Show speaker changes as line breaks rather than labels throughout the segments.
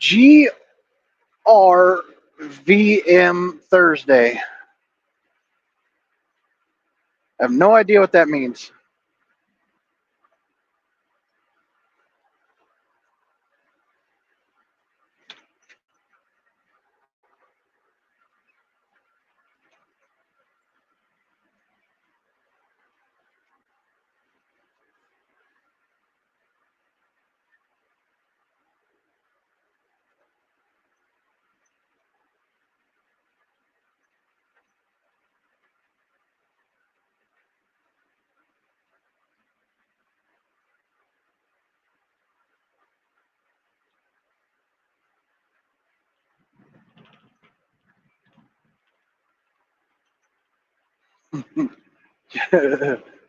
GRVM Thursday. I have no idea what that means.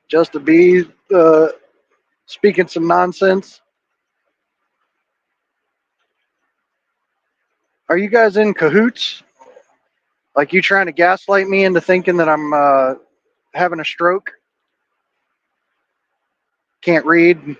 Just to be speaking some nonsense. Are you guys in cahoots? Like you trying to gaslight me into thinking that I'm having a stroke? Can't read.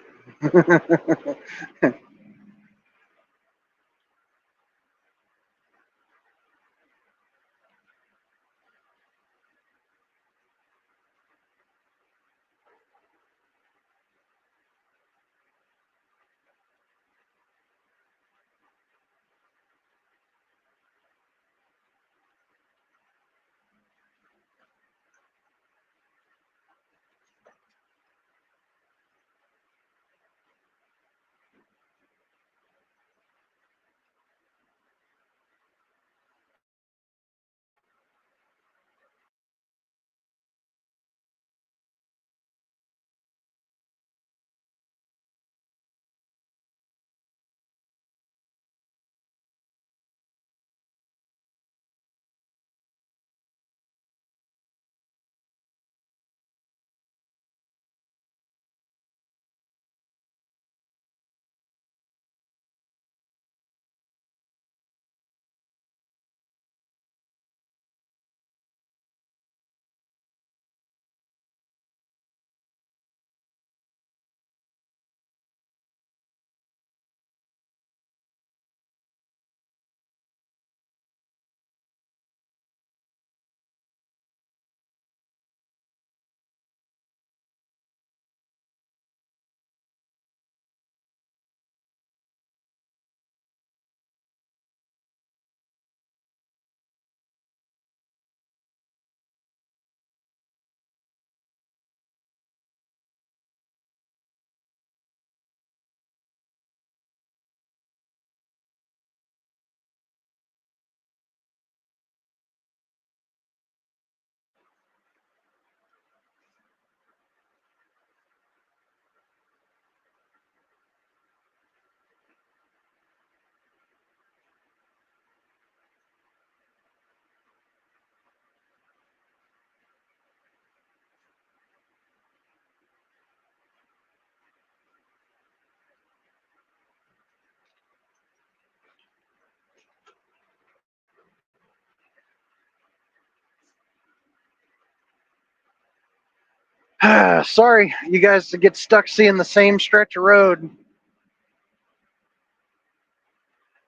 Sorry, you guys get stuck seeing the same stretch of road.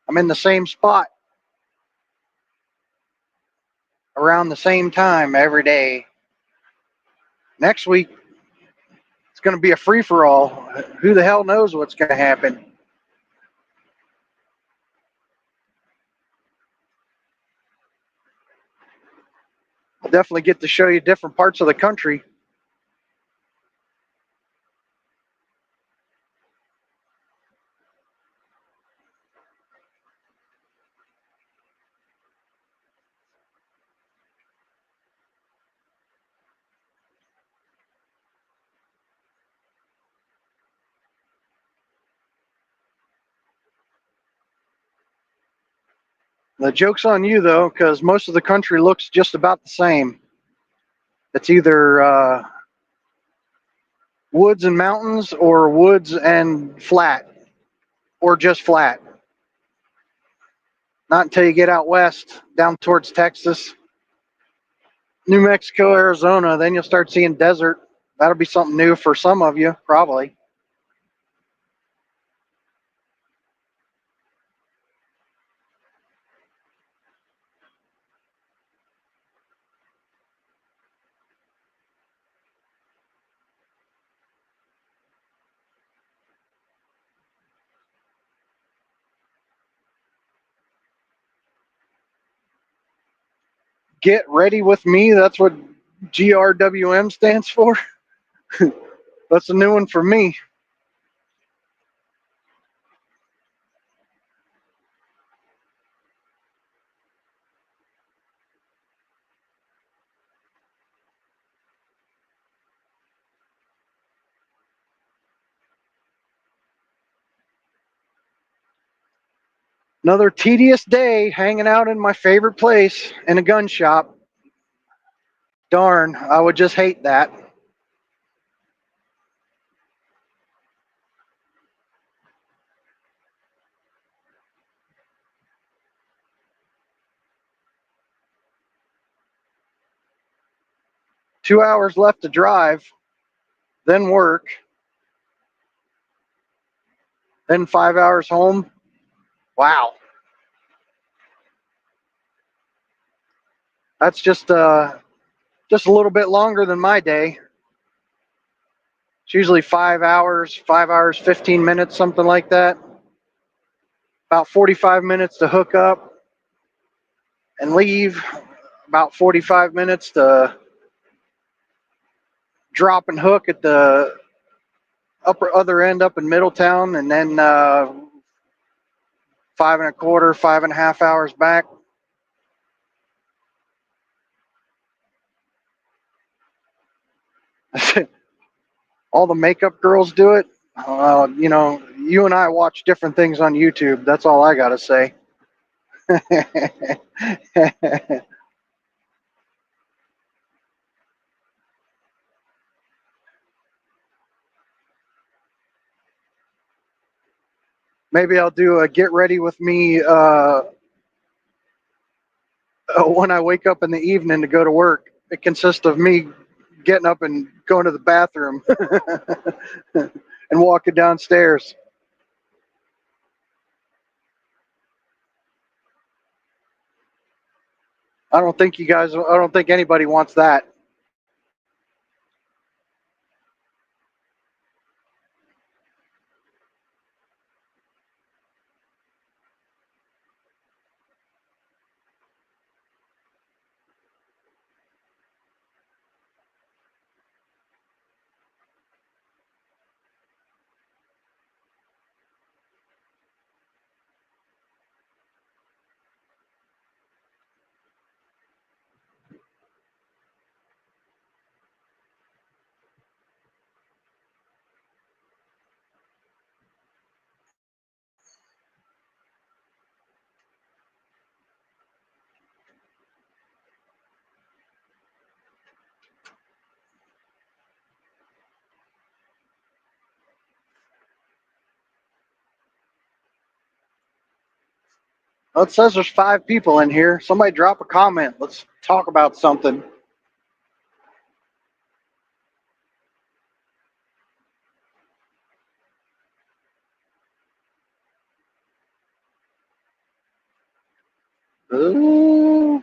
I'm in the same spot around the same time every day. Next week, it's going to be a free for all. Who the hell knows what's going to happen? I'll definitely get to show you different parts of the country. The joke's on you, though, because most of the country looks just about the same. It's either woods and mountains or woods and flat or just flat. Not until you get out west, down towards Texas, New Mexico, Arizona, then you'll start seeing desert. That'll be something new for some of you, probably. Get ready with me. That's what GRWM stands for. That's a new one for me. Another tedious day hanging out in my favorite place in a gun shop. Darn, I would just hate that. 2 hours left to drive, then work, then 5 hours home. Wow, that's just a little bit longer than my day. It's usually 5 hours, 5 hours, 15 minutes, something like that. About 45 minutes to hook up and leave. About 45 minutes to drop and hook at the upper other end up in Middletown, and then 5 and a quarter, 5.5 hours back. All the makeup girls do it. You and I watch different things on YouTube. That's all I gotta say. Maybe I'll do a get ready with me when I wake up in the evening to go to work. It consists of me getting up and going to the bathroom and walking downstairs. I don't think anybody wants that. Well, it says there's 5 people in here. Somebody drop a comment. Let's talk about something. Ooh.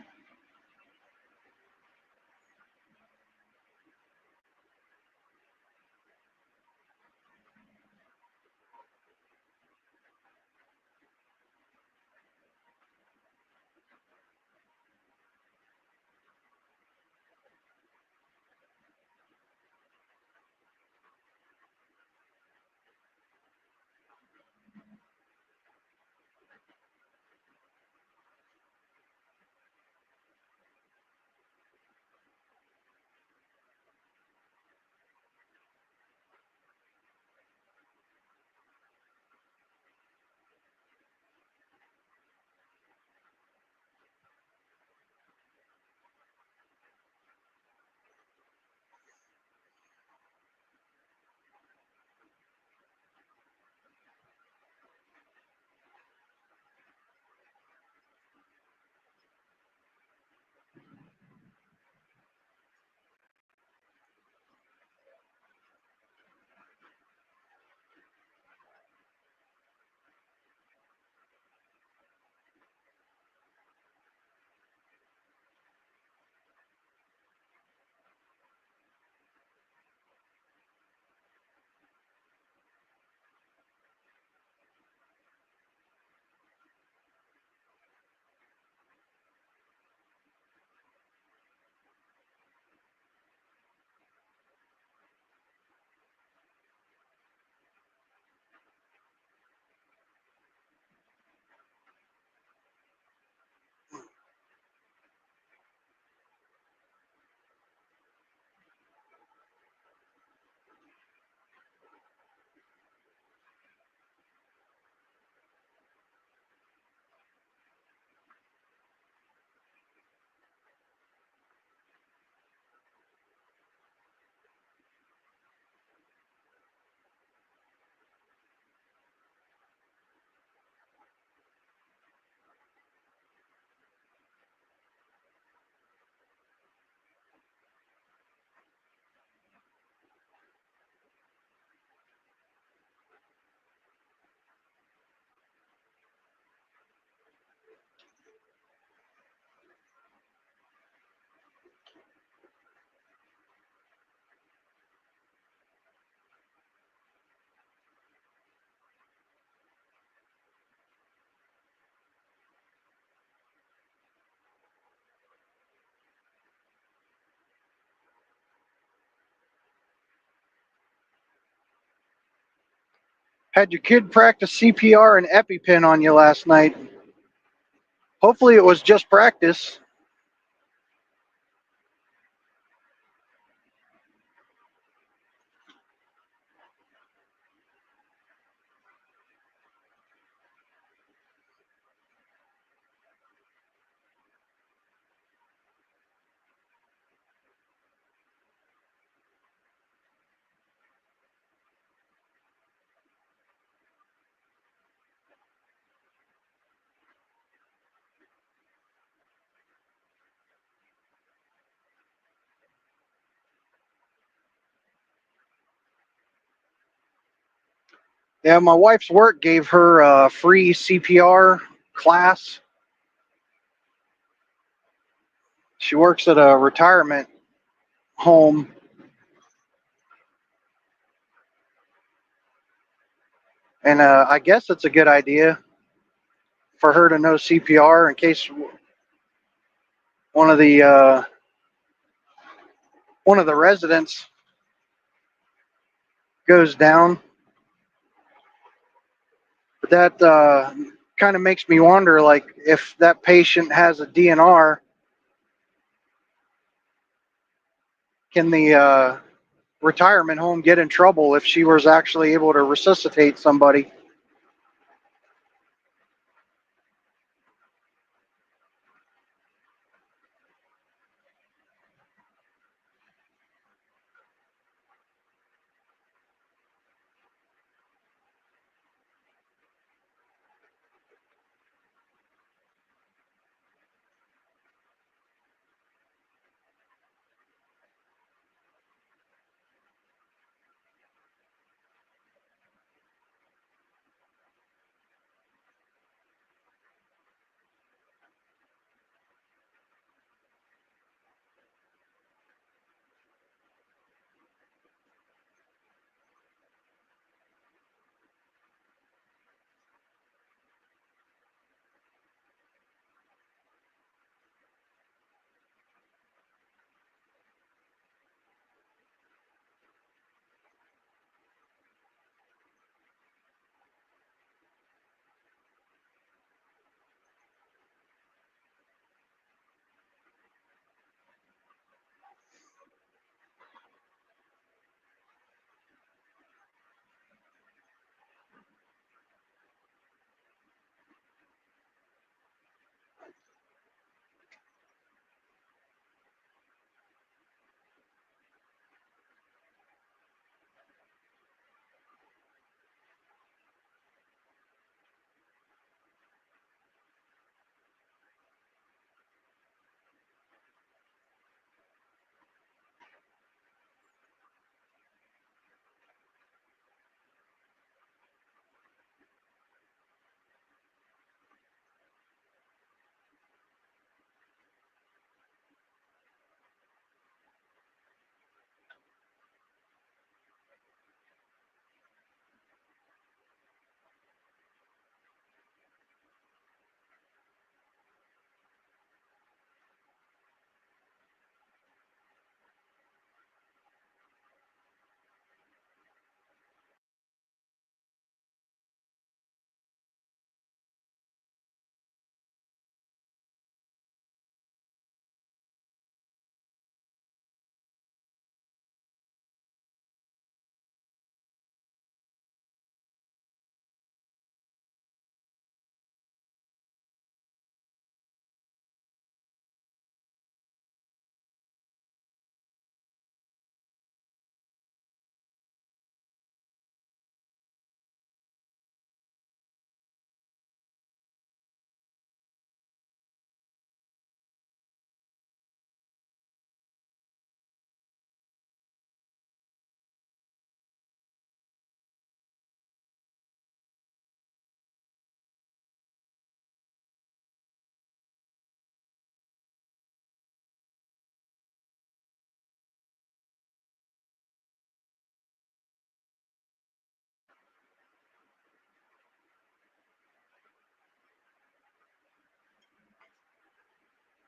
Had your kid practice CPR and EpiPen on you last night. Hopefully it was just practice. Yeah, my wife's work gave her a free CPR class. She works at a retirement home, and I guess it's a good idea for her to know CPR in case one of the uh, one of the residents goes down. But that kind of makes me wonder, like, if that patient has a DNR, can the retirement home get in trouble if she was actually able to resuscitate somebody?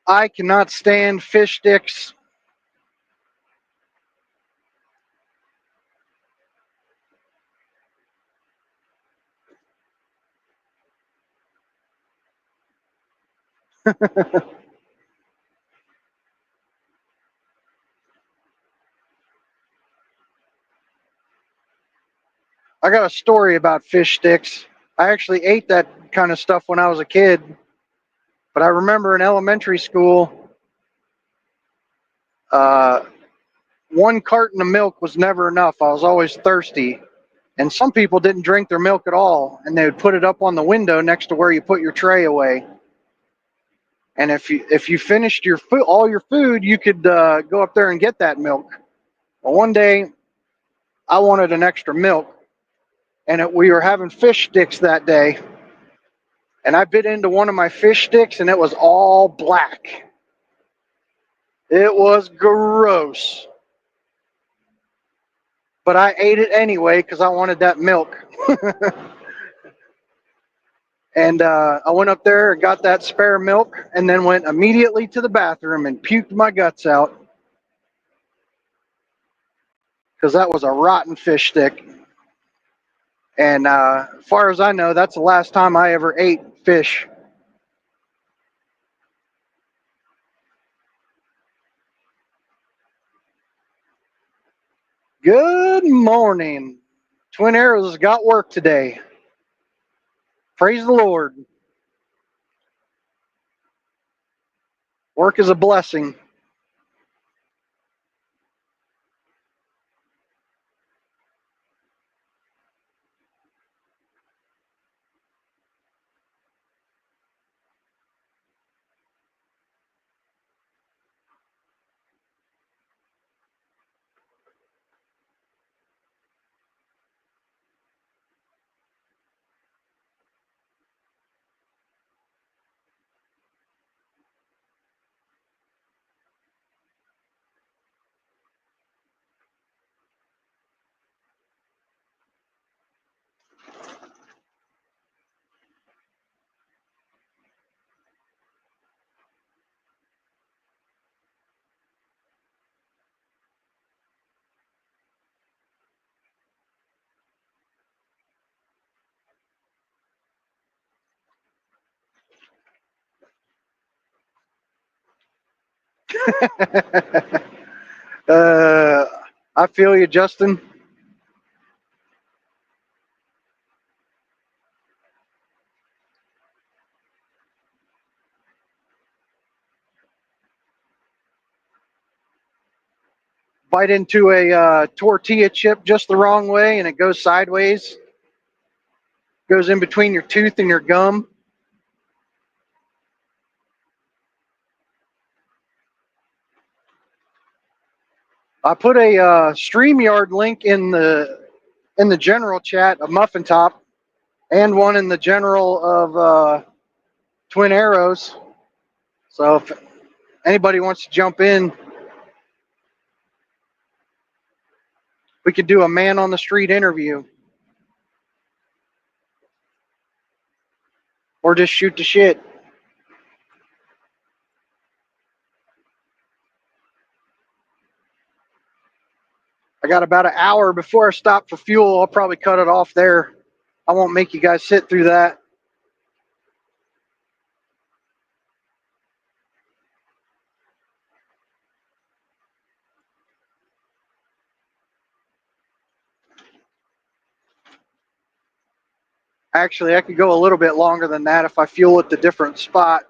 I cannot stand fish sticks. I got a story about fish sticks. I actually ate that kind of stuff when I was a kid, but I remember in elementary school, uh, one carton of milk was never enough. I was always thirsty. And some people didn't drink their milk at all, and they would put it up on the window next to where you put your tray away. And if you finished your food, all your food, you could go up there and get that milk. Well, one day I wanted an extra milk, and we were having fish sticks that day, and I bit into one of my fish sticks, and it was all black. It was gross, but I ate it anyway because I wanted that milk. And I went up there and got that spare milk, and then went immediately to the bathroom and puked my guts out because that was a rotten fish stick. And as far as I know, that's the last time I ever ate fish. Good morning. Twin Arrows has got work today. Praise the Lord. Work is a blessing. uh, I feel you, Justin. Bite into a tortilla chip just the wrong way, and it goes sideways, goes in between your tooth and your gum. I put a StreamYard link in the general chat of Muffin Top, and one in the general of Twin Arrows. So if anybody wants to jump in, we could do a man on the street interview, or just shoot the shit. I got about an hour before I stop for fuel. I'll probably cut it off there. I won't make you guys sit through that. Actually, I could go a little bit longer than that if I fuel at the different spot.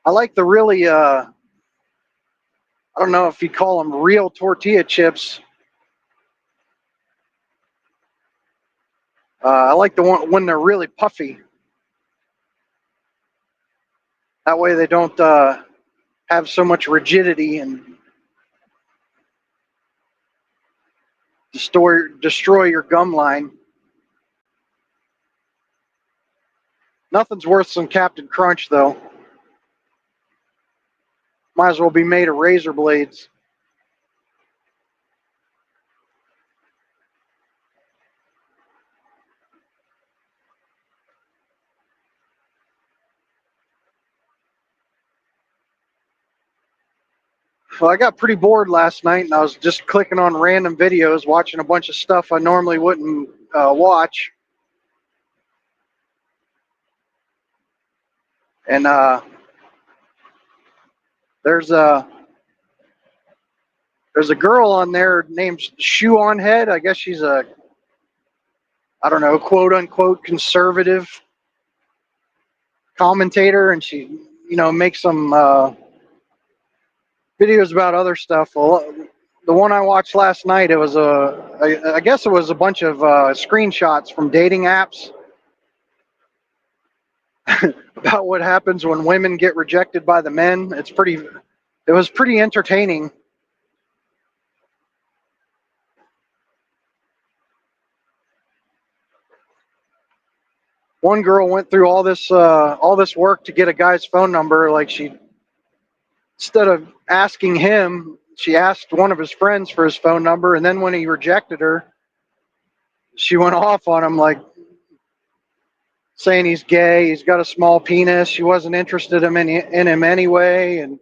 I like the really, I don't know if you call them real tortilla chips. I like the one when they're really puffy. That way they don't have so much rigidity and destroy your gum line. Nothing's worse than Captain Crunch, though. Might as well be made of razor blades. Well, I got pretty bored last night, and I was just clicking on random videos, watching a bunch of stuff I normally wouldn't watch. And there's a girl on there named Shoe on Head. I guess she's a, I don't know, quote unquote conservative commentator, and she, makes some videos about other stuff. Well, the one I watched last night, it was I guess it was a bunch of screenshots from dating apps about what happens when women get rejected by the men. It was pretty entertaining. One girl went through all this work to get a guy's phone number. Like, she, instead of asking him, she asked one of his friends for his phone number, and then when he rejected her, she went off on him, like saying he's gay, he's got a small penis, she wasn't interested in him anyway, and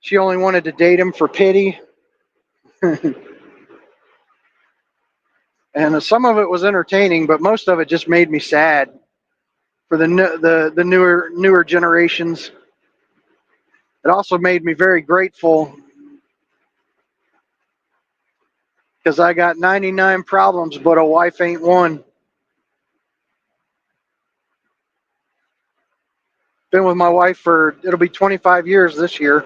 she only wanted to date him for pity. And some of it was entertaining, but most of it just made me sad for the newer generations. It also made me very grateful because I got 99 problems, but a wife ain't one. Been with my wife for, it'll be 25 years this year.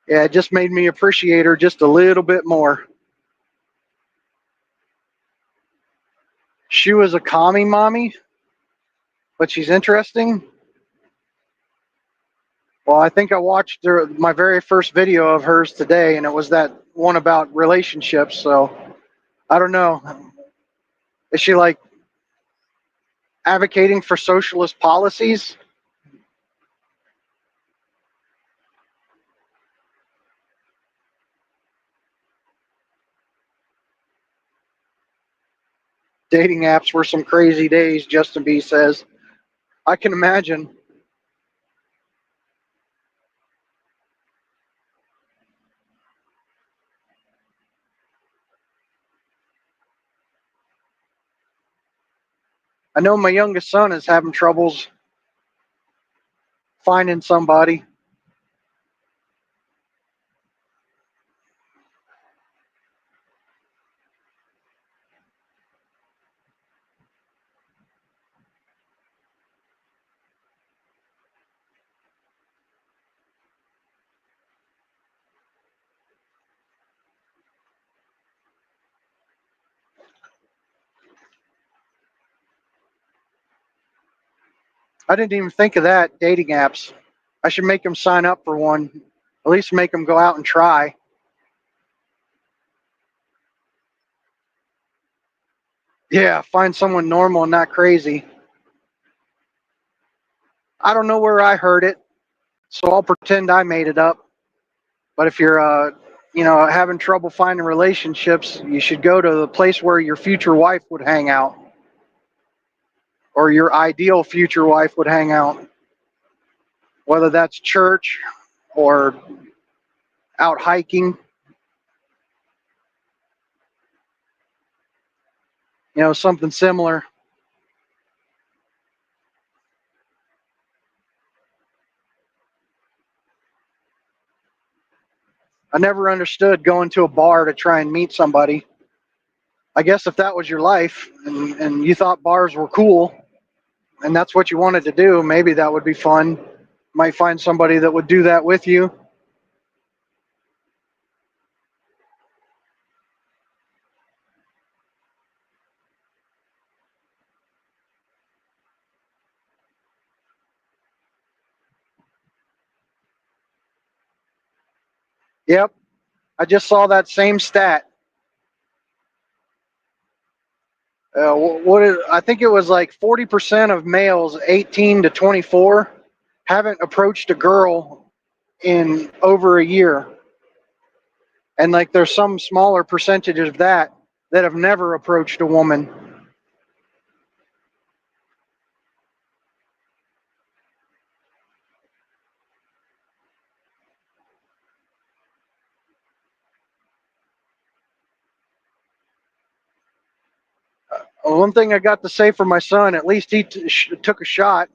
Yeah, it just made me appreciate her just a little bit more. She was a commie mommy, but she's interesting. Well, I think I watched my very first video of hers today, and it was that one about relationships. So I don't know. Is she like advocating for socialist policies? Dating apps were some crazy days, Justin B says. I can imagine. I know my youngest son is having troubles finding somebody. I didn't even think of that, dating apps. I should make him sign up for one. At least make him go out and try. Yeah, find someone normal and not crazy. I don't know where I heard it, so I'll pretend I made it up. But if you're, having trouble finding relationships, you should go to the place where your future wife would hang out, or your ideal future wife would hang out. Whether that's church or out hiking, something similar. I never understood going to a bar to try and meet somebody. I guess if that was your life and you thought bars were cool and that's what you wanted to do, maybe that would be fun. Might find somebody that would do that with you. Yep, I just saw that same stat. I think it was like 40% of males 18 to 24 haven't approached a girl in over a year, and like there's some smaller percentage of that have never approached a woman. One thing I got to say for my son, at least he took a shot.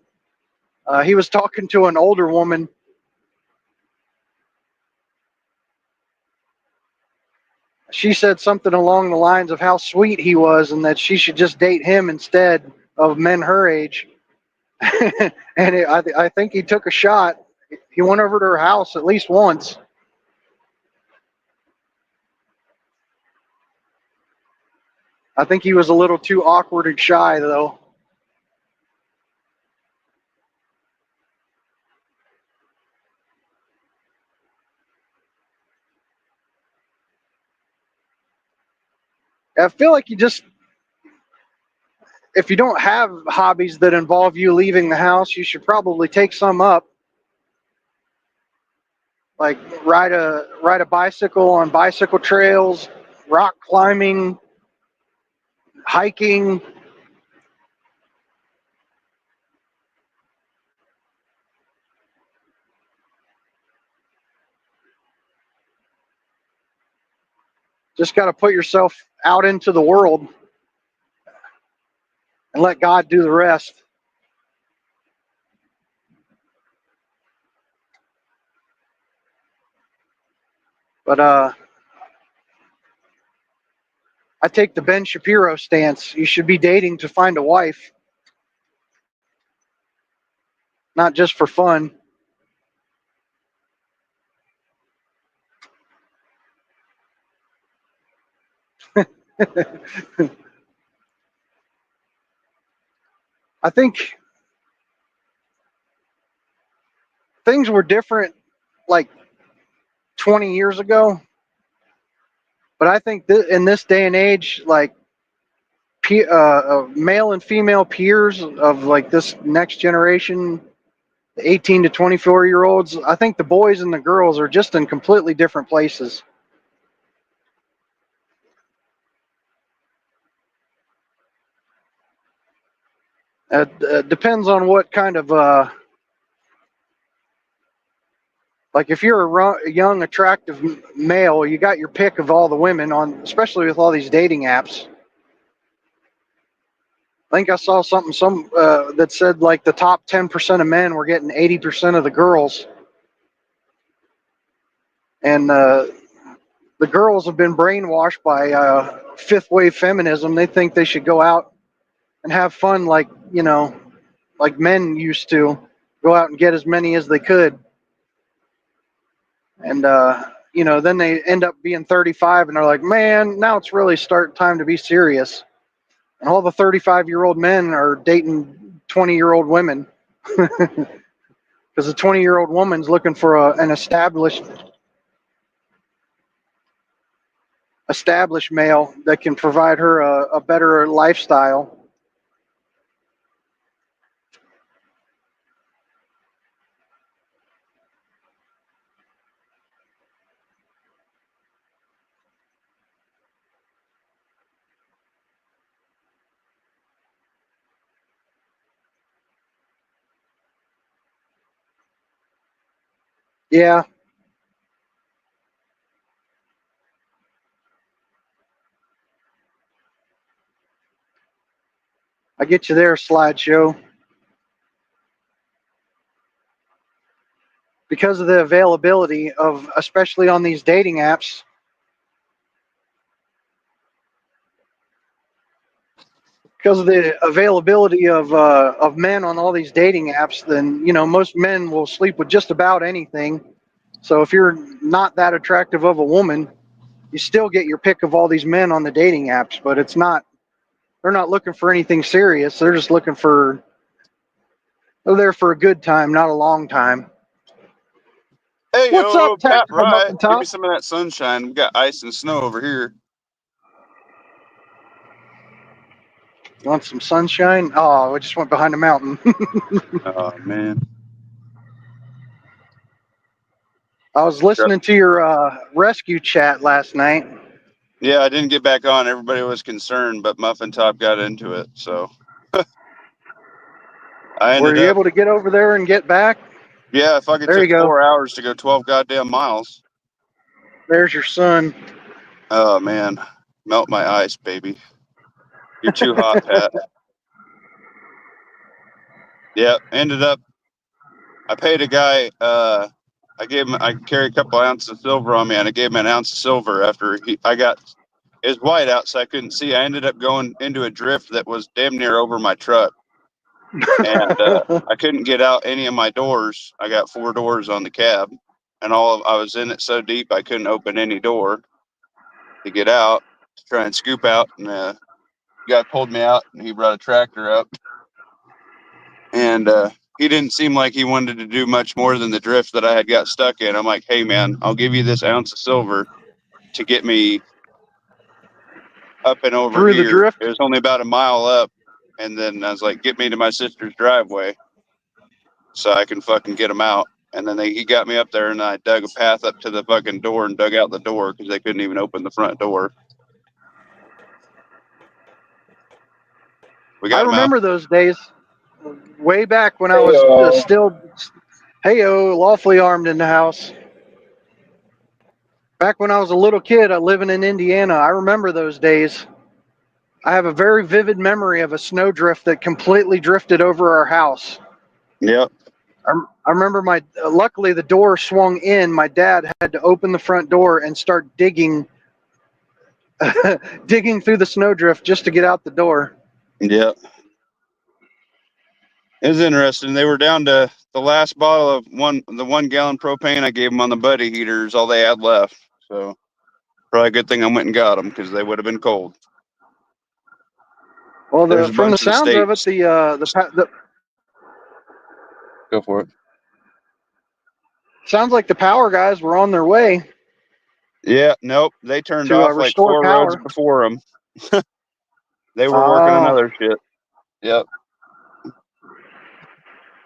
He was talking to an older woman. She said something along the lines of how sweet he was and that she should just date him instead of men her age. I think he took a shot. He went over to her house at least once. I think he was a little too awkward and shy, though. I feel like if you don't have hobbies that involve you leaving the house, you should probably take some up, like ride a bicycle on bicycle trails, rock climbing, hiking. Just got to put yourself out into the world and let God do the rest. But I take the Ben Shapiro stance. You should be dating to find a wife, not just for fun. I think things were different like 20 years ago, but I think in this day and age, like male and female peers of like this next generation, the 18 to 24-year olds, I think the boys and the girls are just in completely different places. It depends on what kind of like if you're a young, attractive male, you got your pick of all the women on, especially with all these dating apps. I think I saw something that said like the top 10% of men were getting 80% of the girls, and the girls have been brainwashed by fifth wave feminism. They think they should go out and have fun like like men used to, go out and get as many as they could, and then they end up being 35 and they're like, man, now it's really start time to be serious. And all the 35-year-old men are dating 20-year-old women because the 20-year-old woman's looking for an established male that can provide her a better lifestyle. Yeah, I get you there, slideshow. Because of the availability of, especially on these dating apps, because of the availability of men on all these dating apps, then most men will sleep with just about anything. So if you're not that attractive of a woman, you still get your pick of all these men on the dating apps. But it's not they're not looking for anything serious. They're just looking for they're there for a good time, not a long time.
Hey,
What's
yo,
up, Tactical
Pat-Riot.
Muffin
Give me
Top?
some of that sunshine. We got ice and snow over here.
You want some sunshine? Oh, we just went behind a mountain.
Oh, man.
I was listening to your rescue chat last night.
Yeah, I didn't get back on. Everybody was concerned, but Muffin Top got into it. So I
Were
ended
you
up,
able to get over there and get back?
yeah, if I could
There you
took
go.
4 hours to go 12 goddamn miles.
There's your son.
Oh, man. Melt my ice, baby. You're too hot, Pat. Yeah, ended up, I paid a guy, I carry a couple ounces of silver on me, and I gave him an ounce of silver after I got, it was white out, so I couldn't see. I ended up going into a drift that was damn near over my truck, and I couldn't get out any of my doors. I got 4 doors on the cab, and I was in it so deep I couldn't open any door to get out to try and scoop out. And the guy pulled me out, and he brought a tractor up, and he didn't seem like he wanted to do much more than the drift that I had got stuck in. I'm like, hey man, I'll give you this ounce of silver to get me up and over
Through the
here.
drift?
It was only about a mile up, and then I was like, get me to my sister's driveway so I can fucking get them out. And then he got me up there, and I dug a path up to the fucking door and dug out the door because they couldn't even open the front door. We
I
got them out.
remember those days. Way back when I was still, hey-o, lawfully armed in the house. Back when I was a little kid living in Indiana, I remember those days. I have a very vivid memory of a snowdrift that completely drifted over our house.
Yep.
I remember luckily the door swung in. My dad had to open the front door and start digging, digging through the snowdrift just to get out the door.
Yep. It was interesting. They were down to the last bottle of the 1 gallon propane I gave them on the buddy heaters, all they had left. So probably a good thing I went and got them because they would have been cold.
Well,
There's a
from the
bunch of the
sounds of it,
states.
the
Go for it.
sounds like the power guys were on their way
Yeah, nope. They turned
to
off like
restore
4 roads
power.
before them. They were working on
Oh,
other shit. Yep.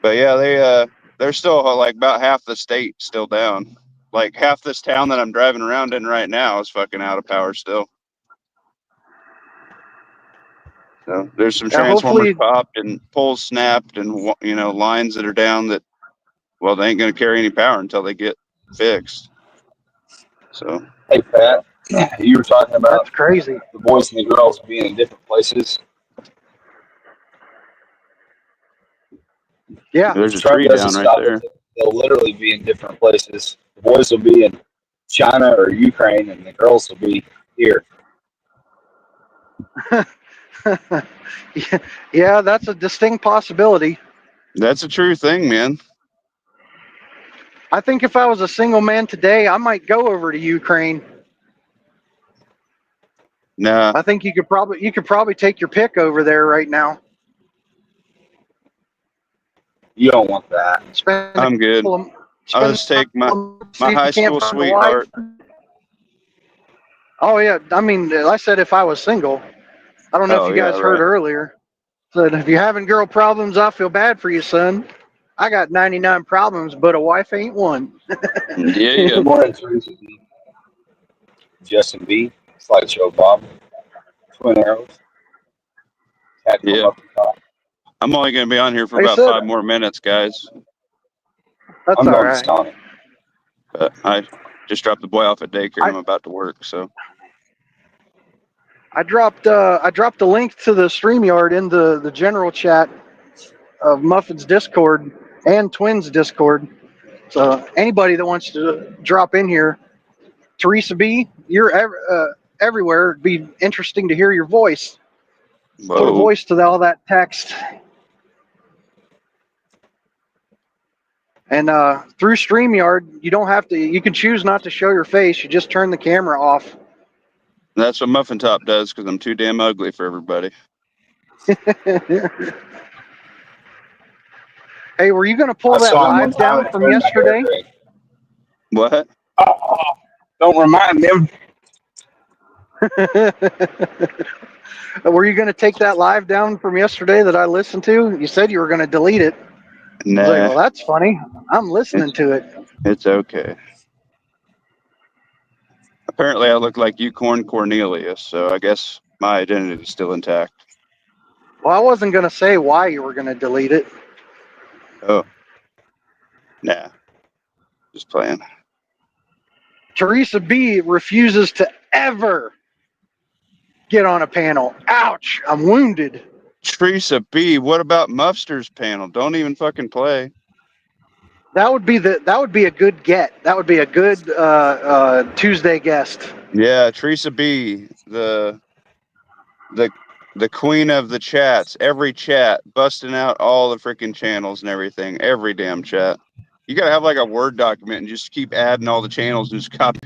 But yeah, they're still like about half the state still down. Like half this town that I'm driving around in right now is fucking out of power still. So there's some
yeah.
transformers
Hopefully,
popped and poles snapped and lines that are down that they ain't going to carry any power until they get fixed. So
Hey Pat, you were talking
that's
about
crazy.
the boys and the girls being in different places.
Yeah,
there's a
Trump
tree
doesn't
down right
stop
there.
it. They'll literally be in different places. The boys will be in China or Ukraine, and the girls will be here.
yeah, that's a distinct possibility.
That's a true thing, man.
I think if I was a single man today, I might go over to Ukraine.
Nah,
I think you could probably take your pick over there right now.
You don't want that.
Spend a
I'm good.
couple of
I'll
spend
just
a
take
couple of months,
my
see if
high
you can't
school
find a wife.
sweetheart.
Oh yeah, I mean, I said if I was single. I don't know if
Oh
you
yeah,
guys heard
right.
earlier. Said if you're having girl problems, I feel bad for you, son. I got 99 problems, but a wife ain't one.
Yeah, yeah.
Good morning, Teresa B. Justin B. Slideshow Bob. Twin Arrows. Tactical
Yeah.
Muffin Top.
I'm only going to be on here for
Like I
about
said,
5 more minutes, guys.
that's
I'm
all
going to
right.
Sonic.
But I just dropped the boy off at daycare and
I,
I'm about to work. So
I dropped a link to the StreamYard in the general chat of Muffin's Discord and Twins Discord. So anybody that wants to drop in here, Teresa B, you're everywhere. It'd be interesting to hear your voice. Put a
whoa.
voice to all that text. And through StreamYard, you don't have to. You can choose not to show your face. You just turn the camera off.
That's what Muffin Top does because I'm too damn ugly for everybody.
Hey, were you going to
I
pull that
saw him one
live
time
down
and it
from
turned my hair
yesterday?
gray.
What?
Oh, don't remind them.
Were you going to take that live down from yesterday that I listened to? You said you were going to delete it. I was like,
Nah,
well, that's funny. I'm listening to it.
it's okay. Apparently, I look like Unicorn Cornelius, so I guess my identity's still intact.
Well, I wasn't going to say why you were going to delete it.
Oh, nah, just playing.
Teresa B refuses to ever get on a panel. Ouch! I'm wounded.
Teresa B, what about Muffster's panel? Don't even fucking play.
That would be a good get. That would be a good Tuesday guest.
Yeah, Teresa B, the queen of the chats. Every chat, busting out all the freaking channels and everything. Every damn chat. You gotta have like a Word document and just keep adding all the channels and just copy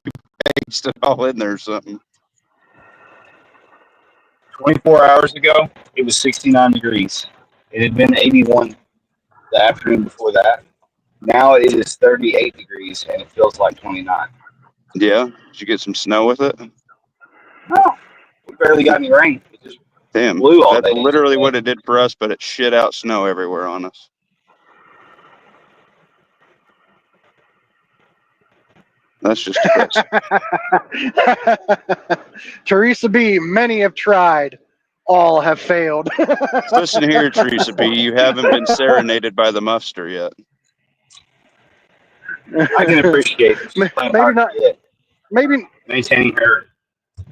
paste it all in there or something.
24 hours ago, it was 69 degrees. It had been 81 the afternoon before that. Now it is 38 degrees, and it feels like 29.
Yeah, did you get some snow with it?
No, we barely got any rain. It just
Damn,
blew all
that's
day.
literally what it did for us, but it shit out snow everywhere on us. That's just depressing.
Teresa B, many have tried. All have failed.
Listen here, Teresa B, you haven't been serenaded by the Muffster yet.
I can appreciate it. She's playing
Maybe
hard
not.
to get,
Maybe
maintaining her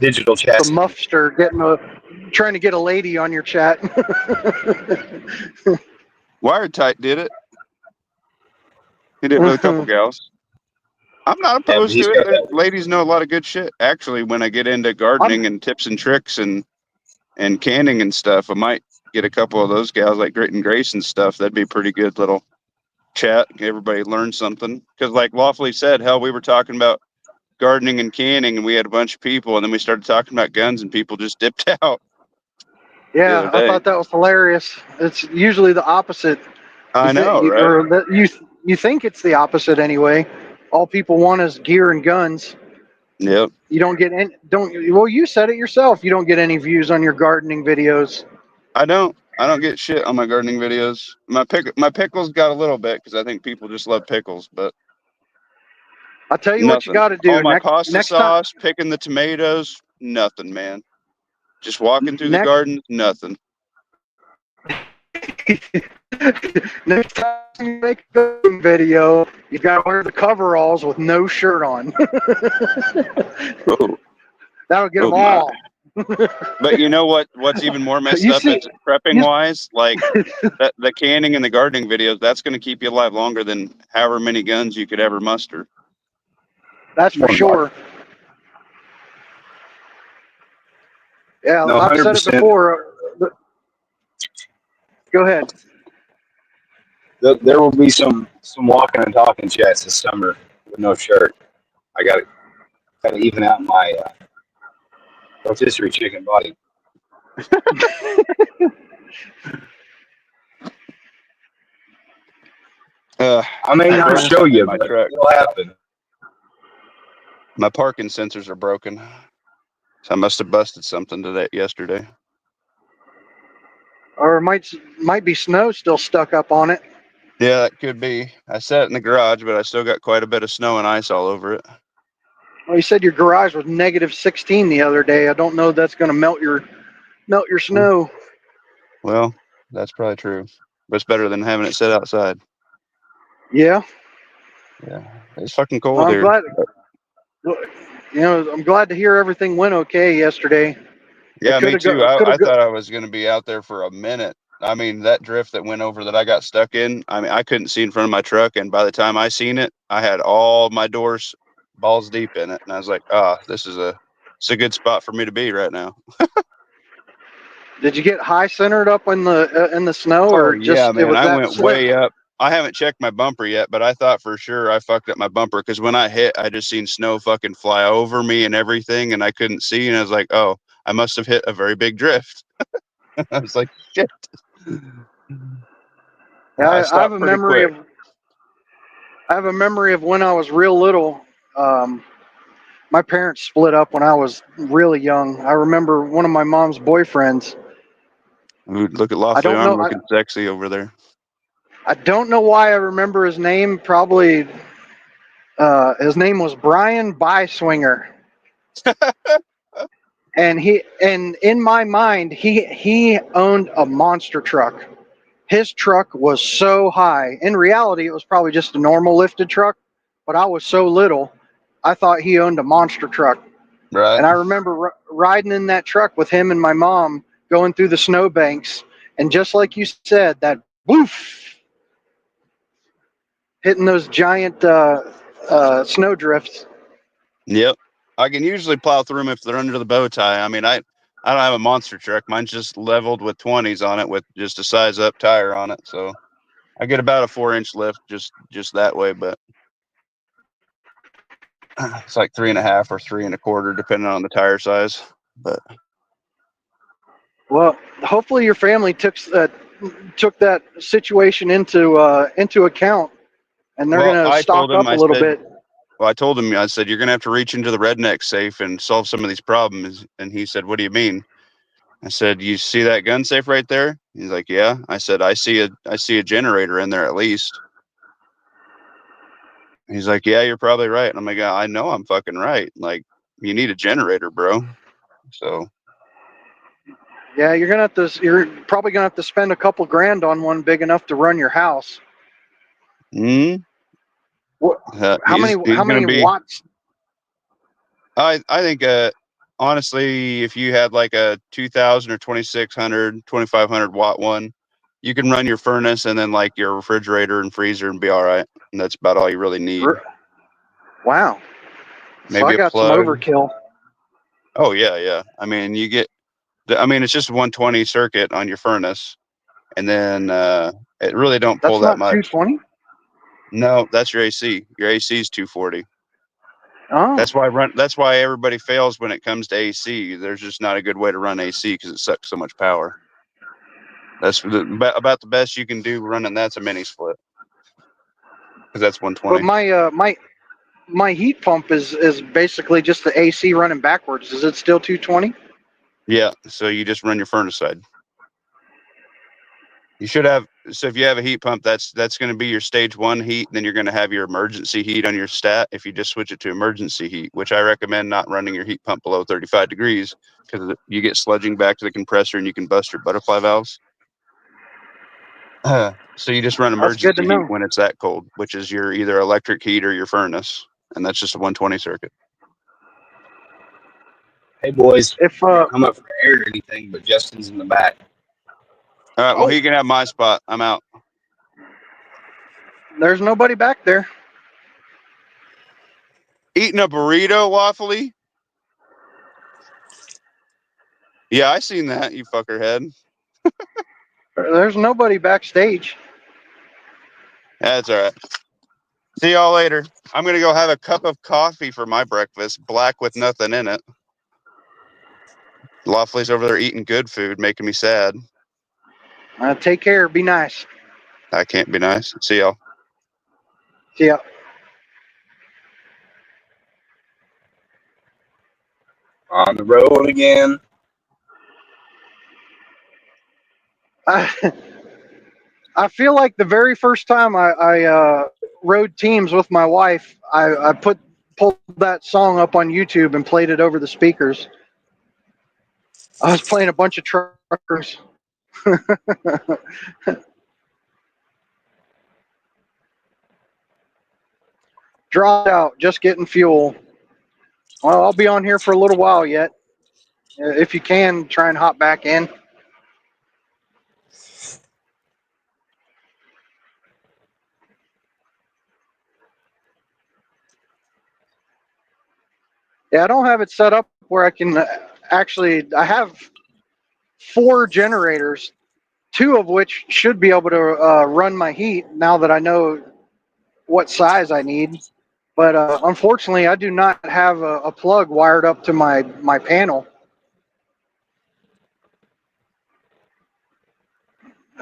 digital
the
chastity.
muffster trying to get a lady on your chat.
Wired-Tight did it. He did it with a couple gals. I'm not
Yeah, but
opposed
he's
to
got
it. Ladies know a lot of good shit. Actually, when I get into gardening and tips and tricks and canning and stuff, I might get a couple of those gals like Grit and Grace and stuff. That'd be a pretty good little chat. Everybody learn something. Because like Lawfully said, hell, we were talking about gardening and canning and we had a bunch of people and then we started talking about guns and people just dipped out.
Yeah, I thought that was hilarious. It's usually the opposite.
I know, right?
Or that you think it's the opposite anyway. All people want is gear and guns.
Yep.
You don't get any. Well, you said it yourself. You don't get any views on your gardening videos.
I don't get shit on my gardening videos. My pickles got a little bit because I think people just love pickles, but
I'll tell you what you
nothing.
got to do
All my pasta
next time.
sauce, picking the tomatoes, nothing, man. Just walking through the
Next
garden, nothing.
next time you make a gardening video, you got to wear the coveralls with no shirt on.
Oh,
That'll get them
my.
all.
But you know what's even more messed
You
up
see-
is prepping wise, like the canning and the gardening videos, that's going to keep you alive longer than however many guns you could ever muster.
That's for sure. Yeah,
No,
I've said it
100%.
before. Go ahead.
There will be some walking and talking chats this summer with no shirt. I got to even out my rotisserie chicken body. I may not show you,
my
but
truck.
it'll happen.
My parking sensors are broken, so I must have busted something yesterday.
Or it might be snow still stuck up on it.
Yeah, that could be. I set it in the garage, but I still got quite a bit of snow and ice all over it.
Well, you said your garage was -16 the other day. I don't know if that's going to melt your snow.
Well, that's probably true, but it's better than having it sit outside.
Yeah.
Yeah, it's fucking cold
Well, I'm
here.
glad. I'm glad to hear everything went okay yesterday.
Yeah, me too. I thought I was going to be out there for a minute. I mean, that drift that went over that I got stuck in, I mean, I couldn't see in front of my truck. And by the time I seen it, I had all my doors balls deep in it. And I was like, it's a good spot for me to be right now.
Did you get high centered up in the snow, or
yeah, man, I went
slip?
way up. I haven't checked my bumper yet, but I thought for sure I fucked up my bumper because when I hit, I just seen snow fucking fly over me and everything, and I couldn't see. And I was like, oh, I must have hit a very big drift. I was like, shit.
I have a memory of when I was real little. My parents split up when I was really young. I remember one of my mom's boyfriends.
Ooh, look at
I
Lawfully
don't
Armed
know.
looking sexy over there.
I don't know why I remember his name. Probably his name was Brian Byswinger. And in my mind, he owned a monster truck. His truck was so high. In reality, it was probably just a normal lifted truck, but I was so little, I thought he owned a monster truck.
Right.
And I remember riding in that truck with him and my mom going through the snowbanks, and just like you said, that woof hitting those giant snow drifts.
Yep. I can usually plow through them if they're under the bow tie. I mean, I don't have a monster truck. Mine's just leveled with 20s on it with just a size up tire on it. So I get about a 4-inch lift just that way, but it's like 3.5 or 3.25, depending on the tire size. But
Well, hopefully your family took that situation into account, and they're
well,
going to
I told
stock
him,
up a little bit.
I said, you're gonna have to reach into the redneck safe and solve some of these problems. And he said, what do you mean? I said, you see that gun safe right there? He's like, yeah. I said, I see a generator in there at least. He's like, yeah, you're probably right. And I'm like, I know I'm fucking right. Like, you need a generator, bro. So
Yeah, you're probably gonna have to spend a couple grand on one big enough to run your house.
mm,
What?
he's
How
gonna
many
be.
watts?
I think honestly, if you had like a 2,000 or 2,600, 2,500 watt one, you can run your furnace and then like your refrigerator and freezer and be all right. And that's about all you really need.
Wow. So I
Maybe a
got some
plug.
overkill.
Oh yeah, yeah. I mean, it's just a 120 circuit on your furnace, and then it really don't pull
That's
that
not
much.
220.
No, that's your AC. Your AC is 240.
Oh,
That's why everybody fails when it comes to AC. There's just not a good way to run AC because it sucks so much power. That's about the best you can do running. That's a mini split because that's
but
120.
my heat pump is basically just the AC running backwards. Is it still 220?
Yeah, so you just run your furnace side. You should have. So if you have a heat pump, that's going to be your stage 1 heat. Then you're going to have your emergency heat on your stat. If you just switch it to emergency heat, which I recommend not running your heat pump below 35 degrees because you get sludging back to the compressor and you can bust your butterfly valves. So you just run
That's good to
emergency heat
know.
when it's that cold, which is your either electric heat or your furnace, and that's just a 120 circuit.
Hey boys,
If
I'm up for air or anything, but Justin's in the back.
All right, well,
Oh,
he can have my spot. I'm out.
there's nobody back there.
Eating a burrito, Waffly? Yeah, I seen that, you fucker head.
There's nobody backstage.
That's all right. See y'all later. I'm going to go have a cup of coffee for my breakfast, black with nothing in it. Lawfully's over there eating good food, making me sad.
Take care. Be nice.
I can't be nice. See y'all.
See ya.
On the road again.
I, I feel like the very first time I rode teams with my wife, I pulled that song up on YouTube and played it over the speakers. I was playing a bunch of truckers. Dropped out, just getting fuel. Well, I'll be on here for a little while yet. If you can, try and hop back in. Yeah, I don't have it set up where I can actually. I have 4 generators, 2 of which should be able to run my heat now that I know what size I need. But unfortunately, I do not have a plug wired up to my panel.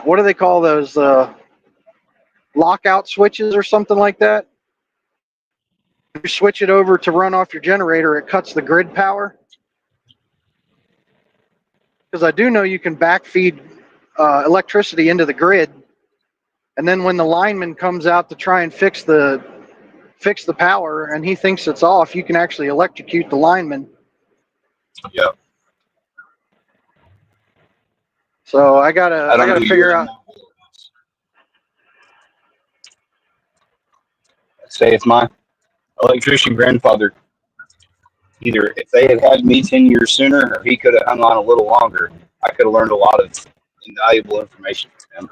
What do they call those? Lockout switches or something like that? you switch it over to run off your generator, it cuts the grid power. Because I do know you can backfeed electricity into the grid, and then when the lineman comes out to try and fix the power, and he thinks it's off, you can actually electrocute the lineman.
Yep.
So I gotta figure out.
Say if my electrician grandfather, either if they had had me 10 years sooner or he could have hung on a little longer, I could have learned a lot of invaluable information from him.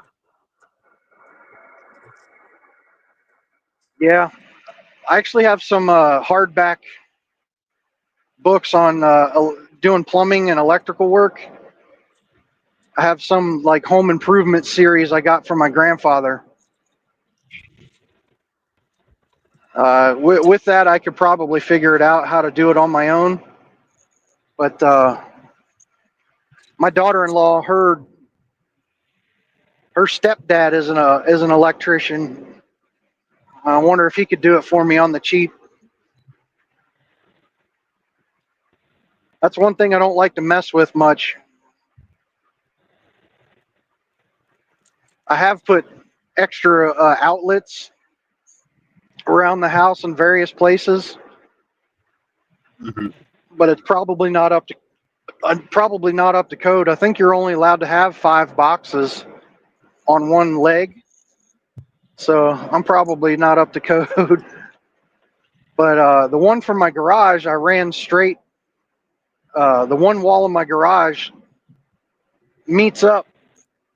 Yeah, I actually have some hardback books on doing plumbing and electrical work. I have some like home improvement series I got from my grandfather. With that, I could probably figure it out how to do it on my own. But my daughter-in-law, her stepdad is an electrician. I wonder if he could do it for me on the cheap. That's one thing I don't like to mess with much. I have put extra outlets around the house in various places, but it's probably not up to code. I think you're only allowed to have 5 boxes on one leg, so I'm probably not up to code. But the one from my garage, I ran straight. The one wall of my garage meets up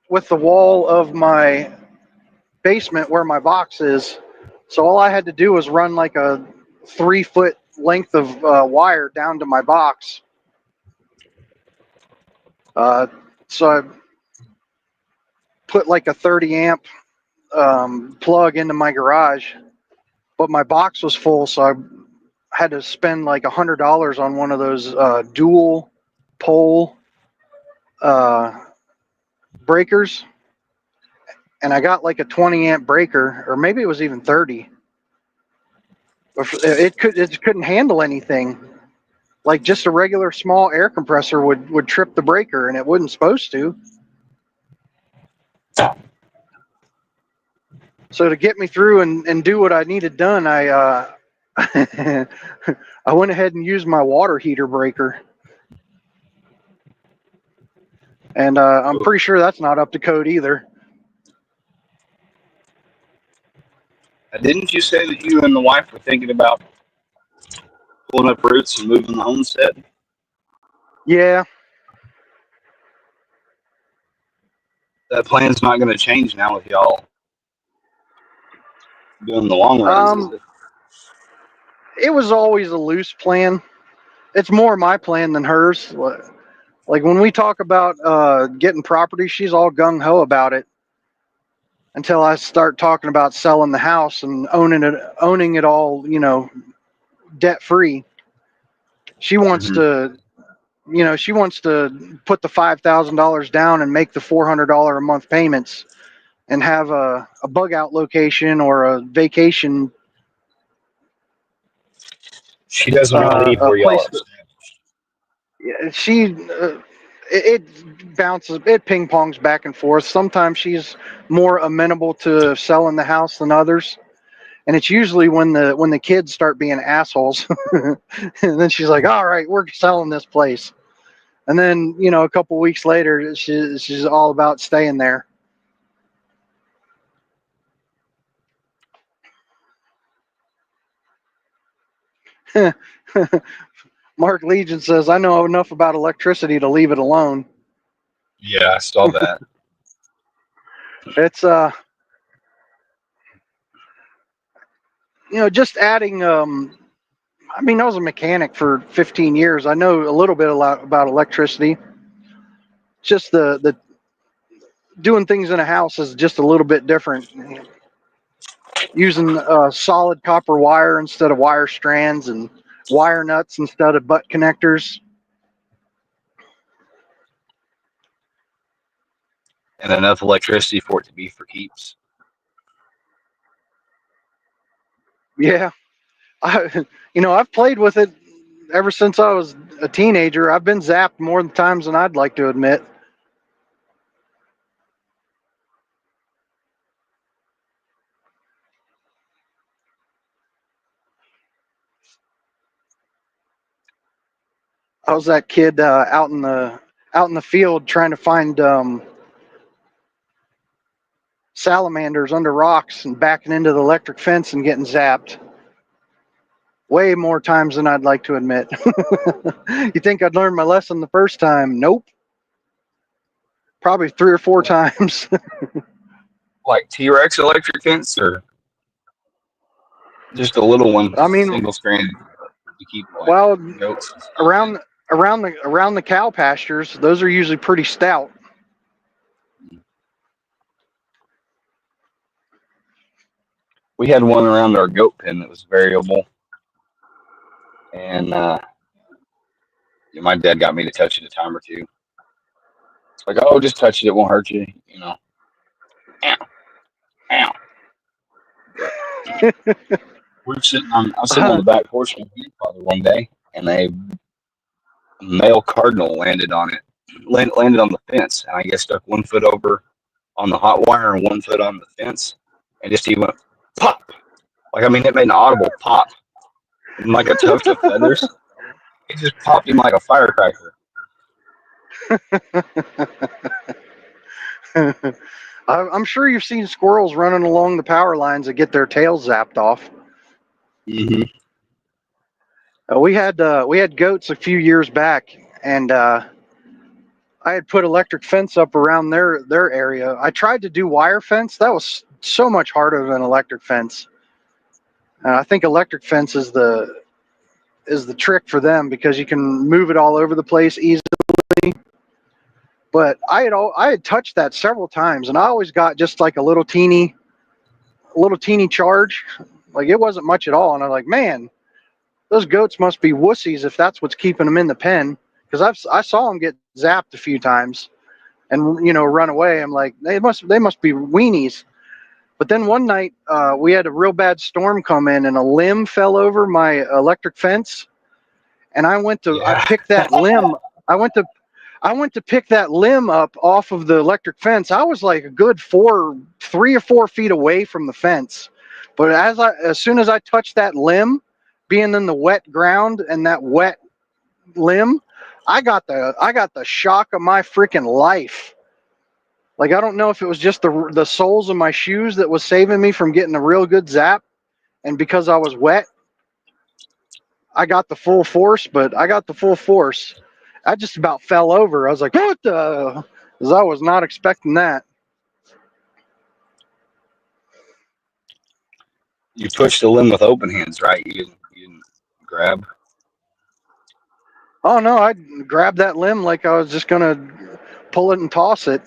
with the wall of my basement where my box is. So all I had to do was run like a 3-foot length of wire down to my box. So I put like a 30 amp plug into my garage, but my box was full, so I had to spend like $100 on one of those dual pole breakers, and I got like a 20 amp breaker, or maybe it was even 30. It couldn't handle anything. Like just a regular small air compressor would trip the breaker, and it wasn't supposed to. So to get me through and do what I needed done, I I went ahead and used my water heater breaker. And I'm pretty sure that's not up to code either.
Didn't you say that you and the wife were thinking about pulling up roots and moving the homestead?
Yeah.
That plan's not going to change now with y'all doing the long runs, is it?
It was always a loose plan. It's more my plan than hers. Like when we talk about getting property, she's all gung ho about it. Until I start talking about selling the house and owning it all, debt free. She wants to, she wants to put the $5,000 down and make the $400 a month payments, and have a bug out location or a vacation.
She doesn't want to leave where y'all are.
She it bounces, it ping pongs back and forth. Sometimes she's more amenable to selling the house than others, and it's usually when the kids start being assholes. And then she's like, all right, we're selling this place. And then a couple weeks later, she's all about staying there. Mark Legion says, I know enough about electricity to leave it alone.
Yeah, I saw that.
It's just adding. I mean, I was a mechanic for 15 years. I know a little bit about electricity. Just the doing things in a house is just a little bit different. Using solid copper wire instead of wire strands, and wire nuts instead of butt connectors.
And enough electricity for it to be for keeps.
Yeah. I've played with it ever since I was a teenager. I've been zapped more times than I'd like to admit. I was that kid out in the field trying to find salamanders under rocks and backing into the electric fence and getting zapped. Way more times than I'd like to admit. You think I'd learned my lesson the first time? Nope. Probably 3 or 4 times.
Like T-Rex electric fence, or just a little one,
I mean,
single strand to keep like
well,
goats and stuff in.
around the cow pastures, those are usually pretty stout.
We had one around our goat pen that was variable, and my dad got me to touch it a time or two. It's like, oh, just touch it; it won't hurt you, you know. Ow, ow. I was sitting on the back porch of my grandfather one day, and a male cardinal landed on it, landed on the fence, and I guess stuck 1 foot over on the hot wire and 1 foot on the fence, and just he went pop. Like, I mean, it made an audible pop, and like a tuft of feathers. It just popped him like a firecracker.
I'm sure you've seen squirrels running along the power lines that get their tails zapped off.
Mm-hmm.
We had goats a few years back, and I had put electric fence up around their area. I tried to do wire fence. That was so much harder than electric fence. And I think electric fence is the trick for them because you can move it all over the place easily. But I had touched that several times, and I always got just like a little teeny charge. Like it wasn't much at all, and I'm like, man, those goats must be wussies if that's what's keeping them in the pen. Because I saw them get zapped a few times, and run away. I'm like, they must be weenies. But then one night we had a real bad storm come in, and a limb fell over my electric fence, and I
Yeah.
picked that limb. I went to pick that limb up off of the electric fence. I was like a good 3 or 4 feet away from the fence, but as soon as I touched that limb, being in the wet ground and that wet limb, I got the shock of my freaking life. Like I don't know if it was just the soles of my shoes that was saving me from getting a real good zap, and because I was wet, I got the full force. But I got the full force. I just about fell over. I was like, "What the?" Because I was not expecting that.
You pushed the limb with open hands, right? You didn't grab.
Oh no! I grabbed that limb like I was just gonna pull it and toss it.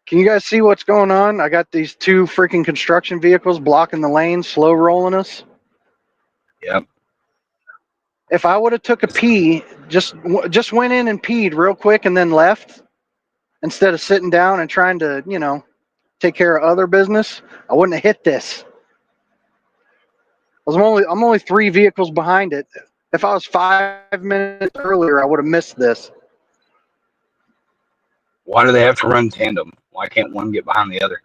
Can you guys see what's going on? I got these 2 freaking construction vehicles blocking the lane, slow rolling us.
Yep.
If I would have took a pee, just went in and peed real quick and then left instead of sitting down and trying to, take care of other business, I wouldn't have hit this. I'm only 3 vehicles behind it. If I was 5 minutes earlier, I would have missed this.
Why do they have to run tandem? Why can't one get behind the other?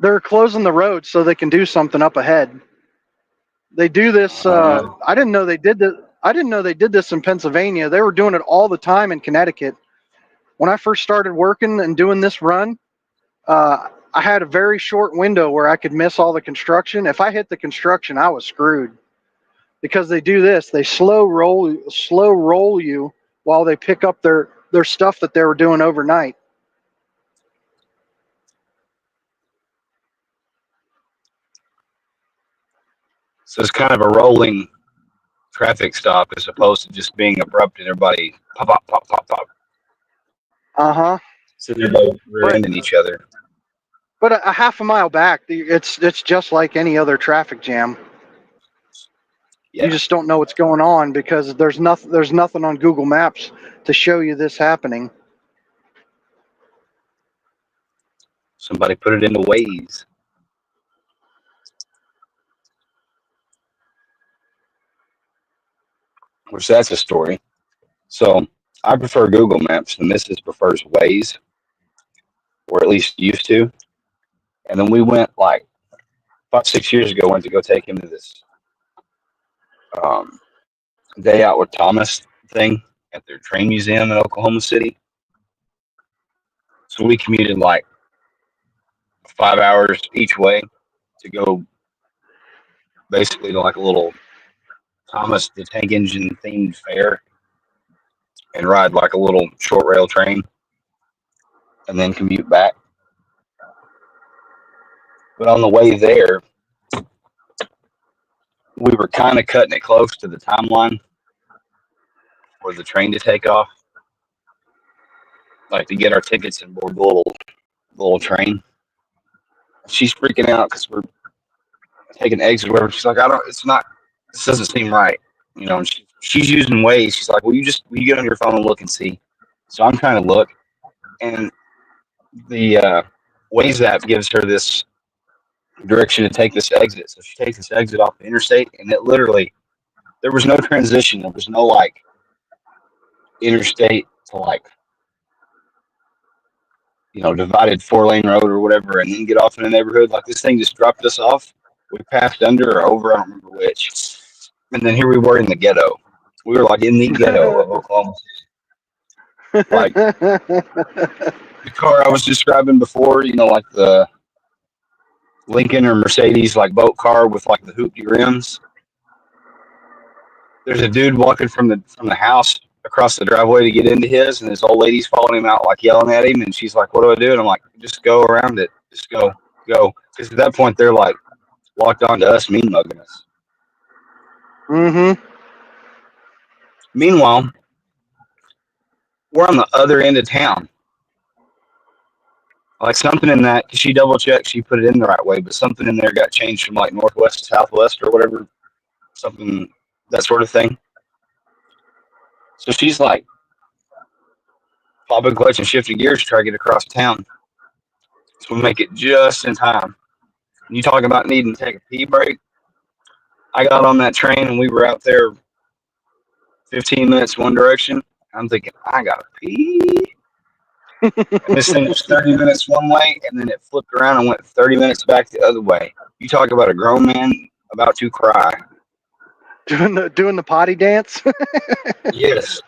They're closing the road so they can do something up ahead. They do this. I didn't know they did this. I didn't know they did this in Pennsylvania. They were doing it all the time in Connecticut. When I first started working and doing this run, I had a very short window where I could miss all the construction. If I hit the construction, I was screwed because they do this. They slow roll you while they pick up their stuff that they were doing overnight.
So it's kind of a rolling traffic stop as opposed to just being abrupt and everybody pop, pop, pop, pop, pop.
Uh-huh.
So they're both rear-ending each other.
But a half a mile back, it's just like any other traffic jam. You just don't know what's going on because there's nothing on Google Maps to show you this happening.
Somebody put it into Waze. Which that's a story. So I prefer Google Maps. The missus prefers Waze, or at least used to. And then we went like 5, 6 years ago. Went to go take him to this day out with Thomas thing at their train museum in Oklahoma City. So we commuted like 5 hours each way to go basically to like a little Thomas the Tank Engine themed fair and ride like a little short rail train and then commute back. But on the way there, we were kind of cutting it close to the timeline for the train to take off, like to get our tickets and board the little train. She's freaking out because we're taking exit or whatever. She's like, this doesn't seem right. You know, and she's using Waze. She's like, will you get on your phone and look and see? So I'm trying to look, and the Waze app gives her this direction to take this exit. So she takes this exit off the interstate, and it literally, there was no transition. There was no like interstate to like, divided 4-lane road or whatever, and then get off in a neighborhood. Like this thing just dropped us off. We passed under or over, I don't remember which. And then here we were in the ghetto. We were like in the ghetto of Oklahoma City. Like the car I was describing before, like the Lincoln or Mercedes like boat car with like the hoopty rims. There's a dude walking from the house across the driveway to get into his, and this old lady's following him out like yelling at him, and she's like, what do I do? And I'm like, just go around it. Just go. Because at that point they're like locked on to us, mean mugging us.
Mm-hmm.
Meanwhile, we're on the other end of town. Like something in that, she double checked, she put it in the right way, but something in there got changed from like northwest to southwest or whatever, something, that sort of thing. So she's like popping clutch and shifting gears to try to get across town. So we make it just in time. You talk about needing to take a pee break. I got on that train and we were out there 15 minutes one direction. I'm thinking, I gotta pee. And this thing was 30 minutes one way, and then it flipped around and went 30 minutes back the other way. You talk about a grown man about to cry.
Doing the potty dance?
Yes.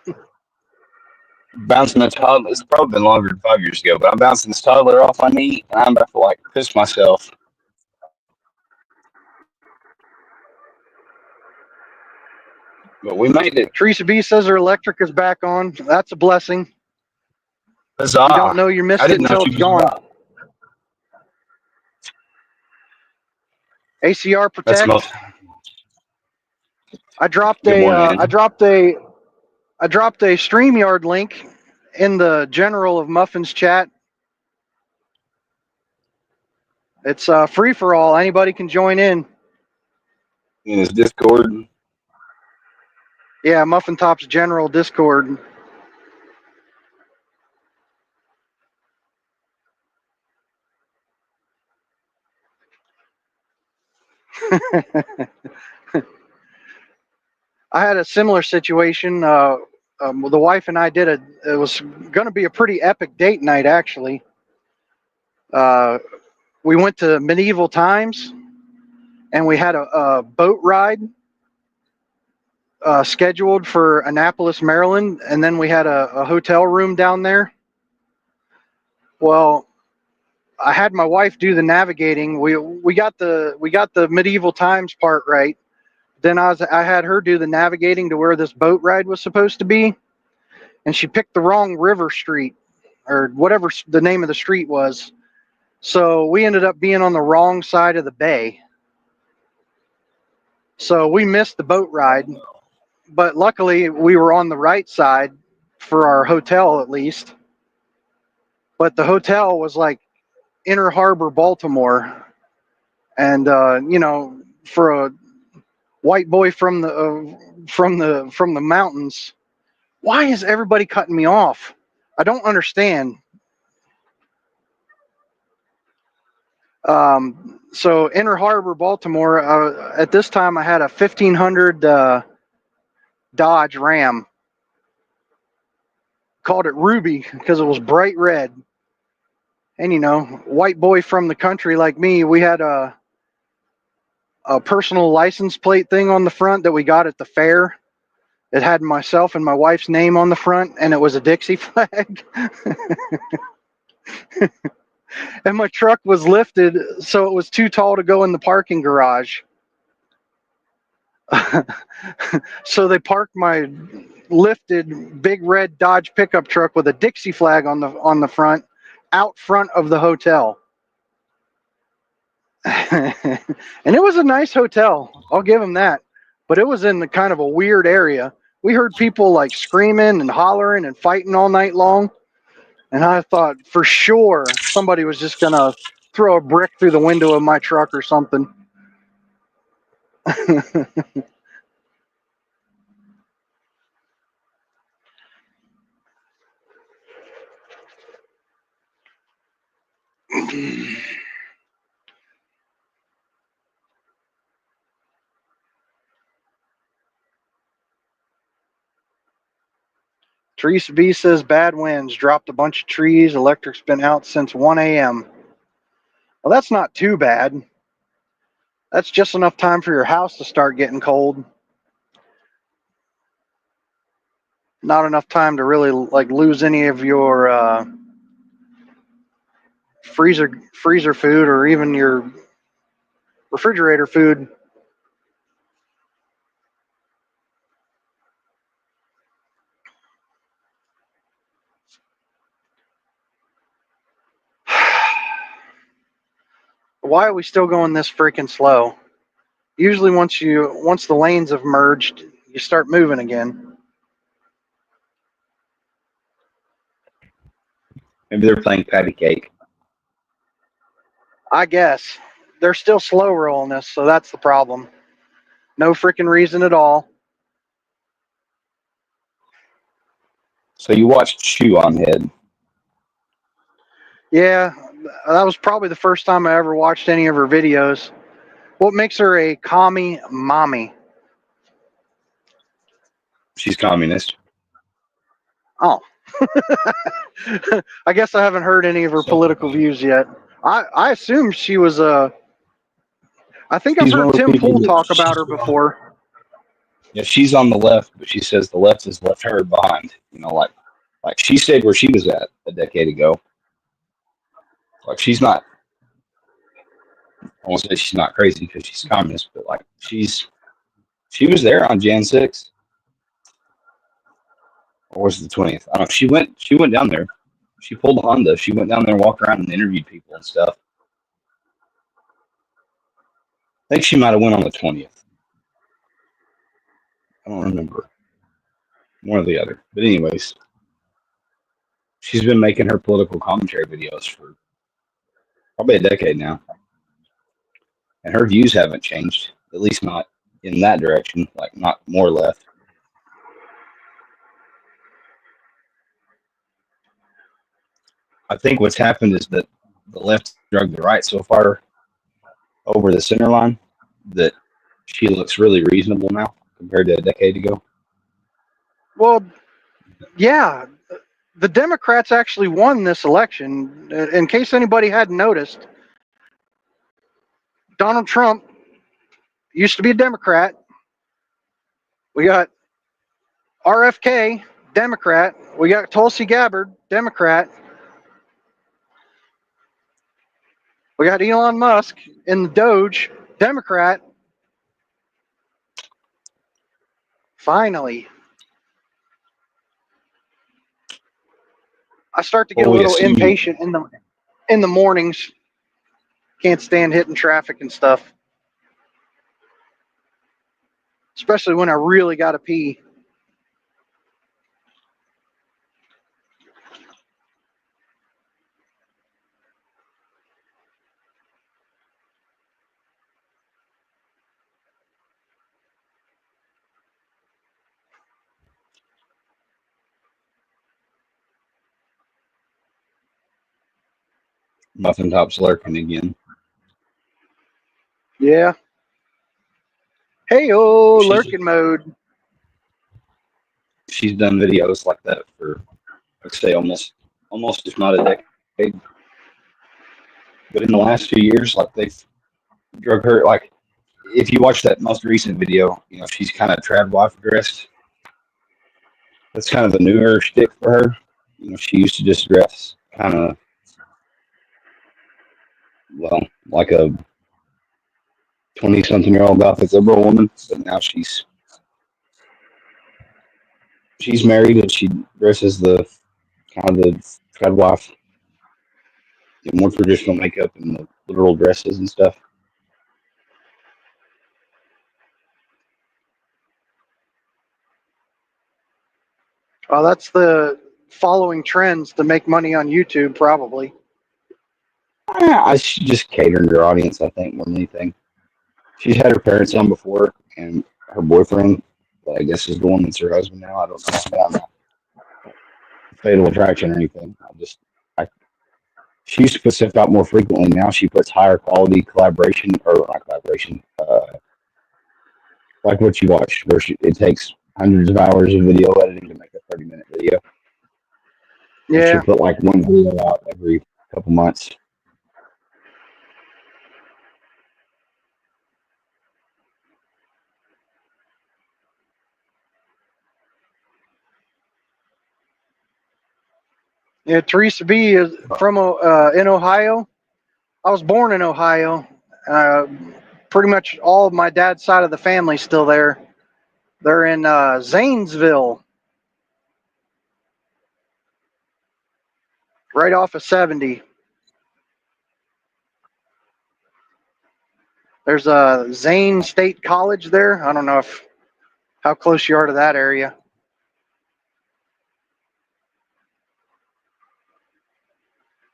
Bouncing a toddler. It's probably been longer than 5 years ago, but I'm bouncing this toddler off my knee, and I'm about to like piss myself. But we made it.
Teresa B says her electric is back on. That's a blessing.
Huzzah.
You don't know you missed it until it's gone. ACR Protect. I dropped a StreamYard link in the general of Muffins chat. It's free for all. Anybody can join in.
In his Discord.
Yeah, Muffin Top's general Discord. I had a similar situation. The wife and I it was going to be a pretty epic date night, actually. We went to medieval times, and we had a boat ride scheduled for Annapolis, Maryland, and then we had a hotel room down there. Well, I had my wife do the navigating. We got the medieval times part right. Then I had her do the navigating to where this boat ride was supposed to be, and she picked the wrong river street or whatever the name of the street was. So we ended up being on the wrong side of the bay. So we missed the boat ride, but luckily we were on the right side for our hotel at least. But the hotel was like Inner Harbor, Baltimore. And, for a white boy from the mountains. Why is everybody cutting me off? I don't understand. So Inner Harbor, Baltimore. At this time, I had a 1500 Dodge Ram. Called it Ruby because it was bright red. And white boy from the country like me, we had a personal license plate thing on the front that we got at the fair. It had myself and my wife's name on the front, and it was a Dixie flag. And my truck was lifted, so it was too tall to go in the parking garage. So they parked my lifted big red Dodge pickup truck with a Dixie flag on the front, out front of the hotel. And it was a nice hotel. I'll give them that. But it was in the kind of a weird area. We heard people like screaming and hollering and fighting all night long. And I thought for sure somebody was just going to throw a brick through the window of my truck or something. Teresa B says bad winds dropped a bunch of trees. Electric's been out since 1 a.m. Well, that's not too bad. That's just enough time for your house to start getting cold. Not enough time to really like lose any of your freezer food or even your refrigerator food. Why are we still going this freaking slow? Usually once the lanes have merged, you start moving again.
Maybe they're playing patty cake.
I guess. They're still slow rolling this, so that's the problem. No freaking reason at all.
So you watched Shoe on Head.
Yeah, that was probably the first time I ever watched any of her videos. What makes her a commie mommy?
She's communist.
Oh. I guess I haven't heard any of her political views yet. I assume she was I think I've
She's one
heard
of those
Tim
people
Pool
that
talk about her before.
Yeah, she's on the left, but she says the left has left her behind. Like she stayed where she was at a decade ago. Like she's not. I won't say she's not crazy because she's communist, but like she was there on Jan 6th. Or was it the 20th? I don't know. She went down there. She pulled a Honda. She went down there and walked around and interviewed people and stuff. I think she might have went on the 20th. I don't remember. One or the other. But anyways, she's been making her political commentary videos for probably a decade now. And her views haven't changed. At least not in that direction. Like not more left. I think what's happened is that the left drug the right so far over the center line that she looks really reasonable now compared to a decade ago.
Well, yeah, the Democrats actually won this election. In case anybody hadn't noticed, Donald Trump used to be a Democrat. We got RFK, Democrat. We got Tulsi Gabbard, Democrat. We got Elon Musk in the Doge, Democrat. Finally. I start to get a
Well, we
little
assume
impatient in the mornings. Can't stand hitting traffic and stuff. Especially when I really got to pee.
Muffin Top's lurking again.
Yeah. Hey, oh,
She's
lurking mode.
she's done videos like that for, I'd say, almost if not a decade. But in the last few years, like they've drug her. Like if you watch that most recent video, you know she's kind of trad wife dressed. That's kind of the newer shtick for her. You know, she used to just dress kind of well like a 20-something-year-old gothic liberal woman, but now she's married and she dresses the kind of the trad wife, more traditional makeup and the literal dresses and stuff.
Oh, that's the following trends to make money on YouTube, probably.
She's just catering to her audience, I think, more than anything. She's had her parents on before, and her boyfriend, that I guess is the one that's her husband now. I don't know. I'm not fatal attraction or anything. She used to put stuff out more frequently. Now she puts higher quality collaboration, or not collaboration, like what you watched, where it takes hundreds of hours of video editing to make a 30-minute video. And she'll
Yeah.
put like one video out every couple months.
Yeah, Teresa B is from in Ohio. I was born in Ohio. Uh, Pretty much all of my dad's side of the family's still there. They're in Zanesville, right off of 70. There's a Zane State College there. I don't know how close you are to that area.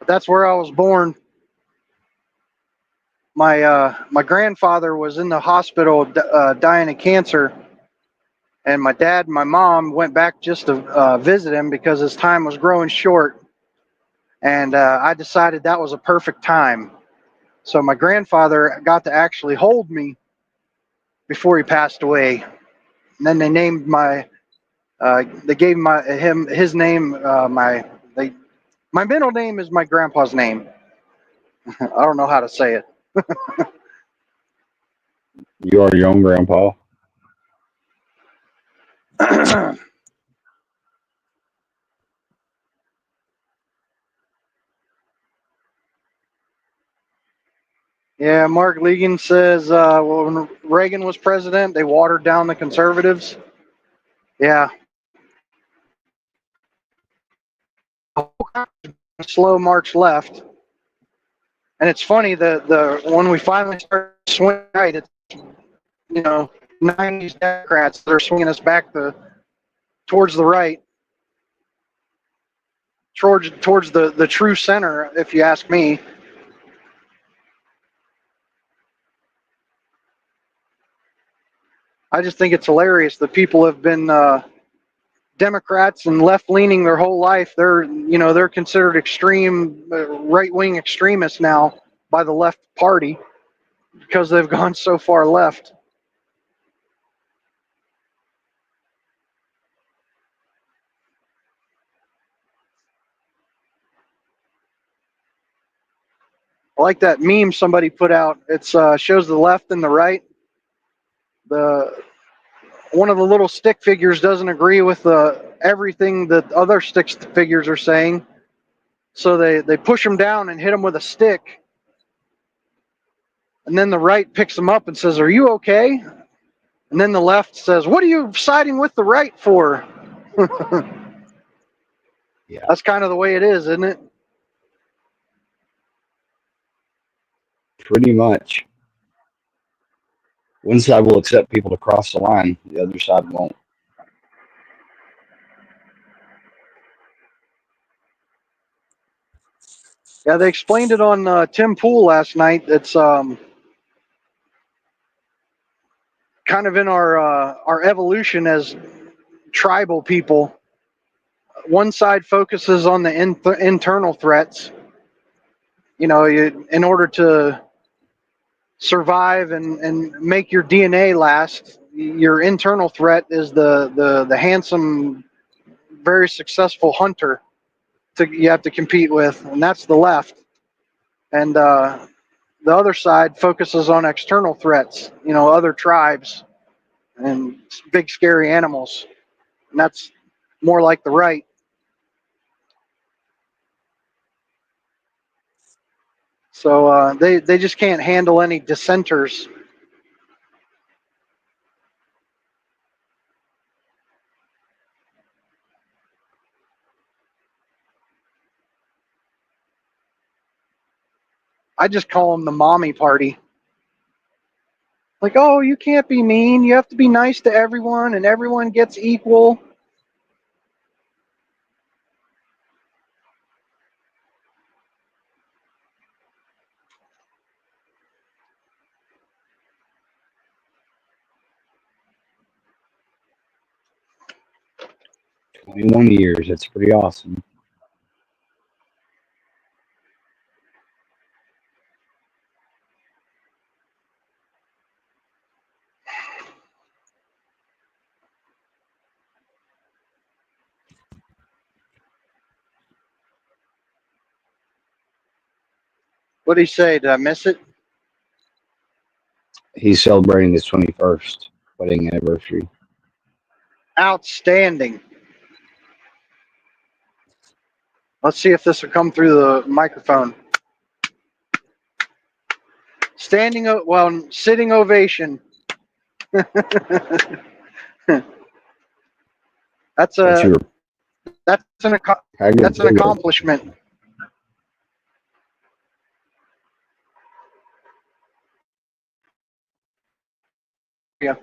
But that's where I was born. My grandfather was in the hospital dying of cancer, and my dad and my mom went back just to visit him because his time was growing short. And I decided that was a perfect time. So my grandfather got to actually hold me before he passed away. And then they named they gave his name. My middle name is my grandpa's name. I don't know how to say it.
You are your own grandpa.
Yeah, Mark Legan says when Reagan was president, they watered down the conservatives. Yeah, slow march left. And it's funny the when we finally started swinging right, it's 90s Democrats that are swinging us back towards the right, towards the true center, if you ask me. I just think it's hilarious that people have been Democrats and left leaning their whole life. They're considered extreme right wing extremists now by the left party because they've gone so far left. I like that meme somebody put out. It shows the left and the right. The one of the little stick figures doesn't agree with everything that other stick figures are saying, so they push him down and hit him with a stick. And then the right picks him up and says, "Are you okay?" And then the left says, "What are you siding with the right for?"
Yeah,
That's kind of the way it is, isn't it?
pretty much. One side will accept people to cross the line, the other side won't.
Yeah, they explained it on Tim Pool last night. It's kind of in our evolution as tribal people. One side focuses on the internal threats, in order to survive and make your DNA last, your internal threat is the handsome, very successful hunter you have to compete with, and that's the left. And the other side focuses on external threats, other tribes and big scary animals, and that's more like the right. So they just can't handle any dissenters. I just call them the mommy party. Like, oh, you can't be mean. You have to be nice to everyone, and everyone gets equal.
$21 years. That's pretty awesome.
What did he say? Did I miss it?
He's celebrating his 21st wedding anniversary.
Outstanding. Let's see if this will come through the microphone. Sitting ovation. That's an accomplishment. Yeah.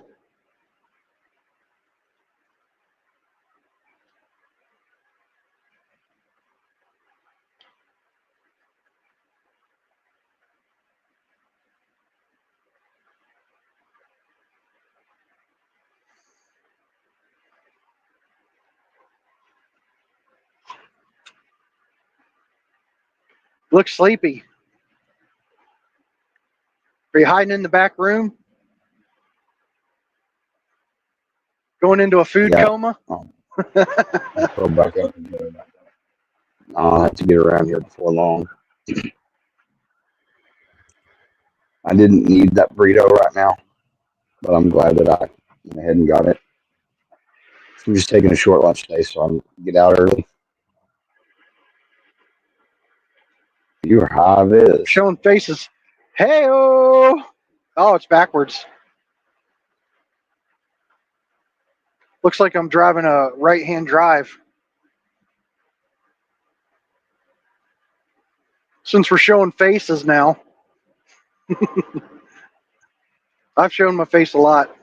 Looks sleepy. Are you hiding in the back room? Going into a food coma?
I'll throw back up and go back. I'll have to get around here before long. I didn't need that burrito right now, but I'm glad that I went ahead and got it. I'm just taking a short lunch today, so I'll get out early. You're high vis.
Showing faces. Hey-oh! Oh, it's backwards. Looks like I'm driving a right-hand drive. Since we're showing faces now. I've shown my face a lot.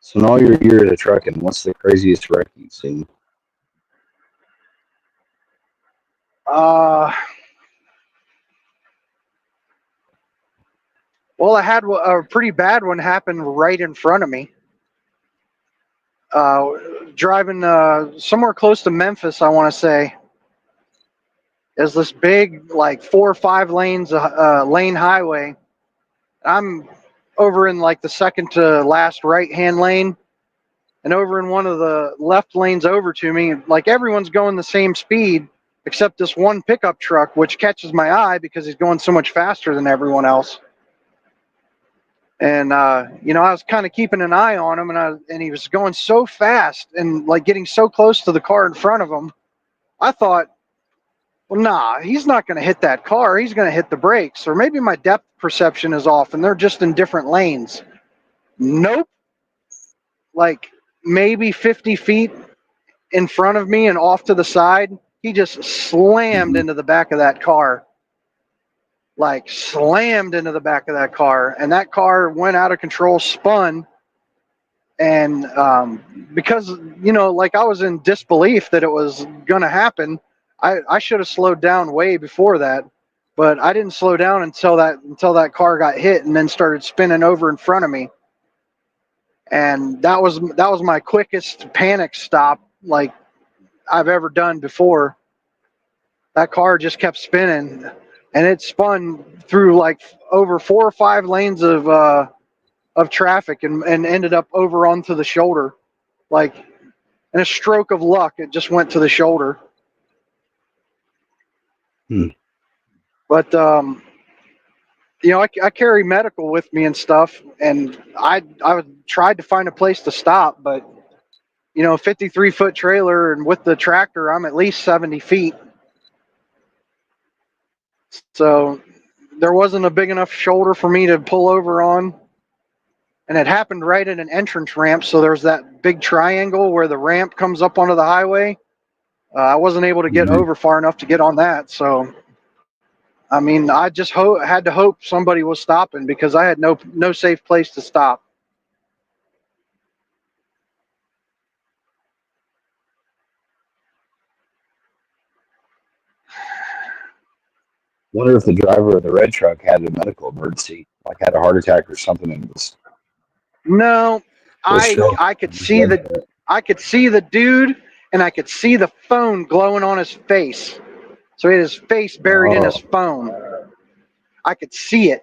So in all your years of trucking, what's the craziest wreck you've seen?
Well, I had a pretty bad one happen right in front of me. Driving somewhere close to Memphis, I want to say. There's this big, like 4 or 5 lanes, lane highway. I'm over in like the second to last right-hand lane, and over in one of the left lanes over to me, like everyone's going the same speed, except this one pickup truck, which catches my eye because he's going so much faster than everyone else. And I was kind of keeping an eye on him, and he was going so fast and like getting so close to the car in front of him. I thought, well, nah, he's not going to hit that car. He's going to hit the brakes, or maybe my depth perception is off, and they're just in different lanes. Nope. Like maybe 50 feet in front of me and off to the side, he just slammed into the back of that car. Like slammed into the back of that car, and that car went out of control, spun, and because like I was in disbelief that it was gonna happen, I should have slowed down way before that, but I didn't slow down until that car got hit and then started spinning over in front of me. And that was my quickest panic stop like I've ever done before. That car just kept spinning, and it spun through like over 4 or 5 lanes of traffic and ended up over onto the shoulder. Like in a stroke of luck, it just went to the shoulder. But I carry medical with me and stuff, and I tried to find a place to stop, but 53-foot trailer, and with the tractor, I'm at least 70 feet. So there wasn't a big enough shoulder for me to pull over on. And it happened right at an entrance ramp. So there's that big triangle where the ramp comes up onto the highway. I wasn't able to get over far enough to get on that. So, I mean, I just had to hope somebody was stopping because I had no safe place to stop.
Wonder if the driver of the red truck had a medical emergency, like had a heart attack or something, and was
No, I could see the dude, and I could see the phone glowing on his face. So he had his face buried in his phone. I could see it.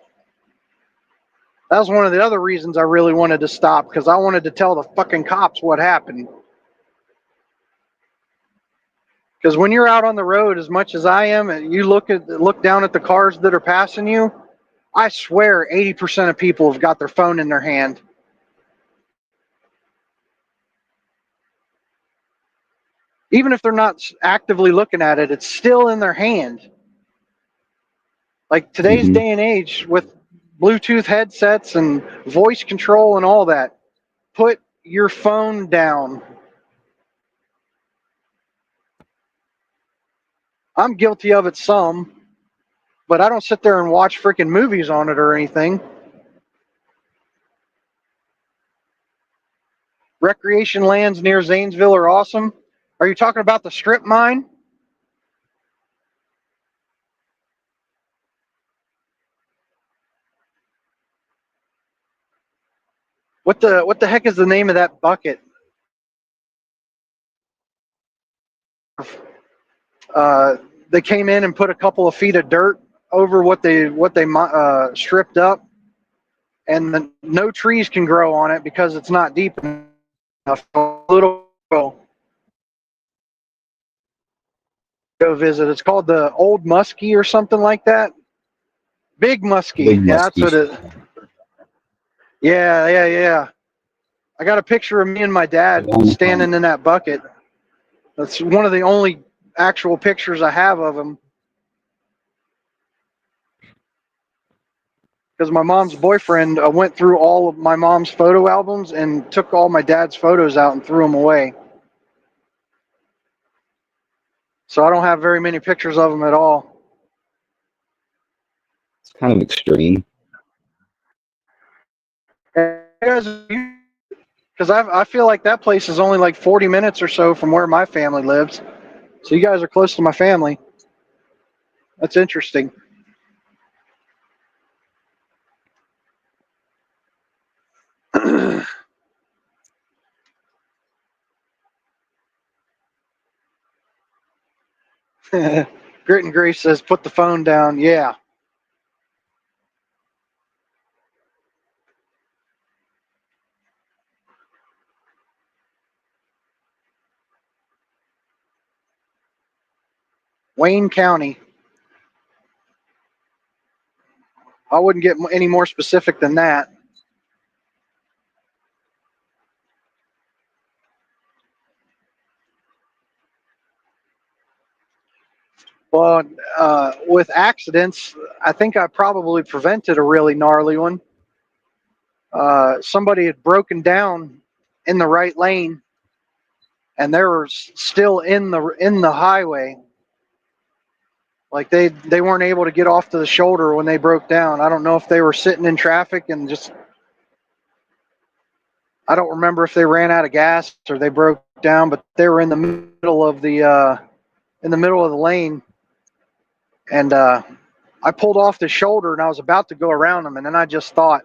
That was one of the other reasons I really wanted to stop, because I wanted to tell the fucking cops what happened. Because when you're out on the road as much as I am, and you look down at the cars that are passing you, I swear 80% of people have got their phone in their hand. Even if they're not actively looking at it, it's still in their hand. Like today's day and age with Bluetooth headsets and voice control and all that, put your phone down. I'm guilty of it some, but I don't sit there and watch freaking movies on it or anything. Recreation lands near Zanesville are awesome. Are you talking about the strip mine? What the heck is the name of that bucket? They came in and put a couple of feet of dirt over what they stripped up, and no trees can grow on it because it's not deep enough. A little go visit. It's called the Old Muskie or something like that. Big Muskie. Yeah, that's what it. Yeah. I got a picture of me and my dad standing in that bucket. That's one of the only actual pictures I have of him. Because my mom's boyfriend went through all of my mom's photo albums and took all my dad's photos out and threw them away. So I don't have very many pictures of him at all.
It's kind of extreme.
Because I feel like that place is only like 40 minutes or so from where my family lives. So you guys are close to my family. That's interesting. Grit and Grace says, put the phone down. Yeah. Wayne County. I wouldn't get any more specific than that. Well, with accidents, I think I probably prevented a really gnarly one. Somebody had broken down in the right lane, and they were still in the highway. Like they weren't able to get off to the shoulder when they broke down. I don't know if they were sitting in traffic and just. I don't remember if they ran out of gas or they broke down, but they were in the middle of the lane. And I I pulled off the shoulder and I was about to go around them, and then I just thought,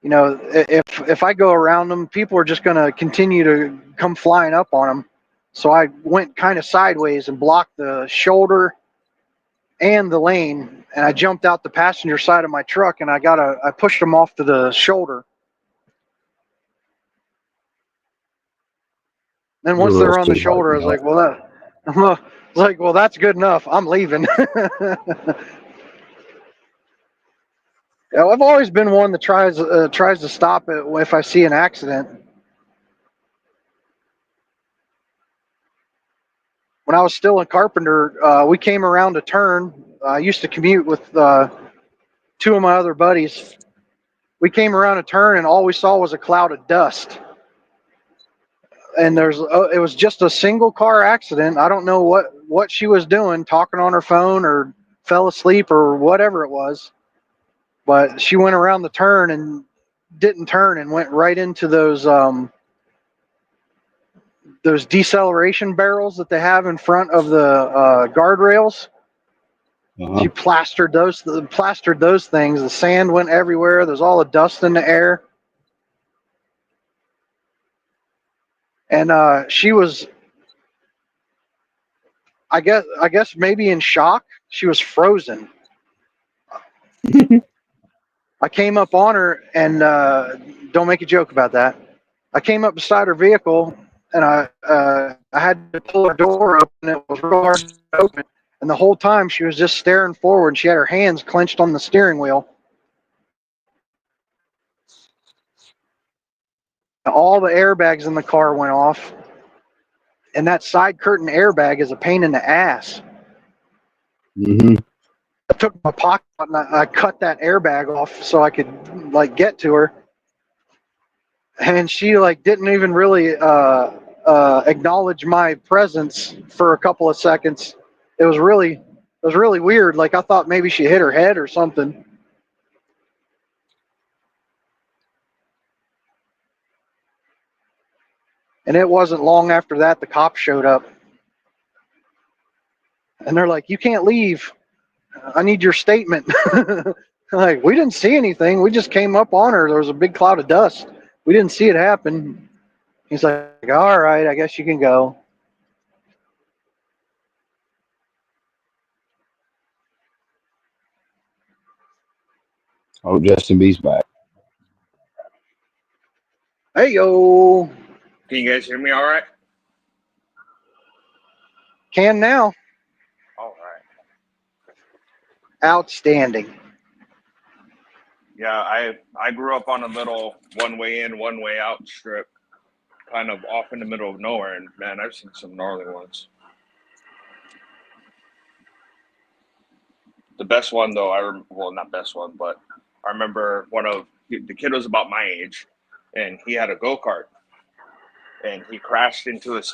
you know, if I go around them, people are just going to continue to come flying up on them. So I went kind of sideways and blocked the shoulder and the lane, and I jumped out the passenger side of my truck, and I pushed them off to the shoulder. Then once they were on the shoulder, I was like, well, that's good enough. I'm leaving. Yeah, I've always been one that tries to stop it if I see an accident. When I was still a carpenter, we came around a turn. I used to commute with two of my other buddies. We came around a turn, and all we saw was a cloud of dust. And it was just a single car accident. I don't know what she was doing, talking on her phone or fell asleep or whatever it was. But she went around the turn and didn't turn and went right into those deceleration barrels that they have in front of the guardrails. She plastered those things. The sand went everywhere. There's all the dust in the air. And she was, I guess maybe in shock. She was frozen. I came up on her, and don't make a joke about that. I came up beside her vehicle, and I had to pull her door open. It was real hard to open, and the whole time she was just staring forward. She had her hands clenched on the steering wheel. All the airbags in the car went off, and that side curtain airbag is a pain in the ass.
Mm-hmm.
I took my pocket and I cut that airbag off so I could get to her, and she didn't even really acknowledge my presence for a couple of seconds. It was really weird. I thought maybe she hit her head or something. And it wasn't long after that the cops showed up. And they're like, "You can't leave. I need your statement." We didn't see anything. We just came up on her. There was a big cloud of dust. We didn't see it happen. He's like, "All right, I guess you can go."
Oh, Justin B's back.
Hey, yo.
Can you guys hear me all right?
Can now.
All right.
Outstanding.
Yeah, I grew up on a little one way in, one way out strip, kind of off in the middle of nowhere, and man, I've seen some gnarly ones. The best one though, well, not best one, but I remember the kid was about my age, and he had a go-kart, and he crashed into his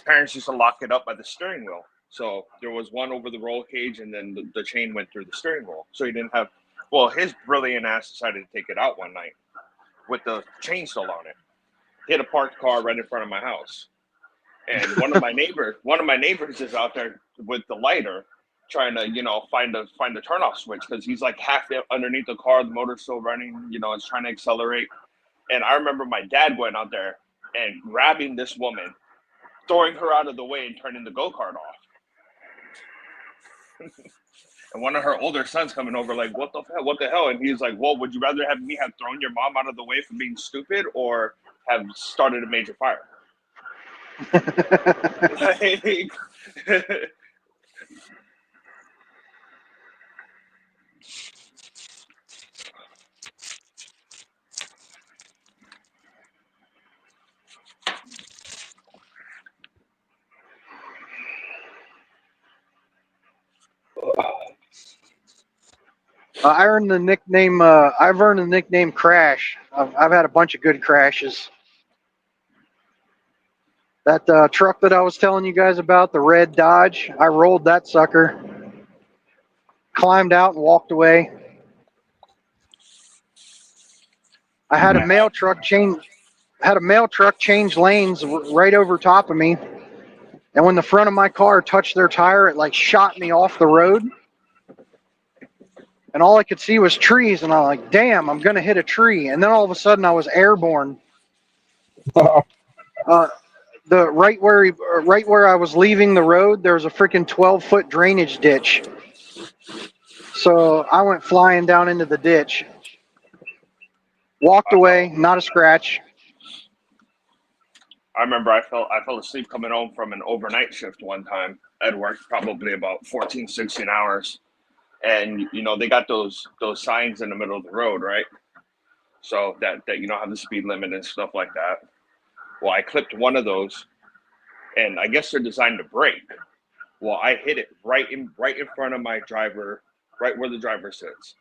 parents used to lock it up by the steering wheel. So there was one over the roll cage, and then the chain went through the steering wheel. So he didn't have, well, his brilliant ass decided to take it out one night with the chain still on it. Hit a parked car right in front of my house. And one of my neighbors is out there with the lighter trying to, find the turnoff switch, because he's half underneath the car, the motor's still running, it's trying to accelerate. And I remember my dad going out there and grabbing this woman, throwing her out of the way and turning the go-kart off. And one of her older sons coming over what the hell? And he's like, well, would you rather have me have thrown your mom out of the way for being stupid, or have started a major fire?
I've earned the nickname Crash. I've had a bunch of good crashes. That truck that I was telling you guys about, the red Dodge, I rolled that sucker, climbed out and walked away. I had a mail truck change lanes right over top of me, and when the front of my car touched their tire, it shot me off the road. and all I could see was trees, and I'm like, damn, I'm gonna hit a tree. And then all of a sudden, I was airborne. The right where I was leaving the road, there was a freaking 12-foot drainage ditch. So I went flying down into the ditch. Walked away, not a scratch.
I remember I fell asleep coming home from an overnight shift one time. I'd worked probably about 14, 16 hours. And you know, they got those signs in the middle of the road, right? So that you don't have the speed limit and stuff like that. Well, I clipped one of those, and I guess they're designed to brake. Well, I hit it right in front of my driver, right where the driver sits.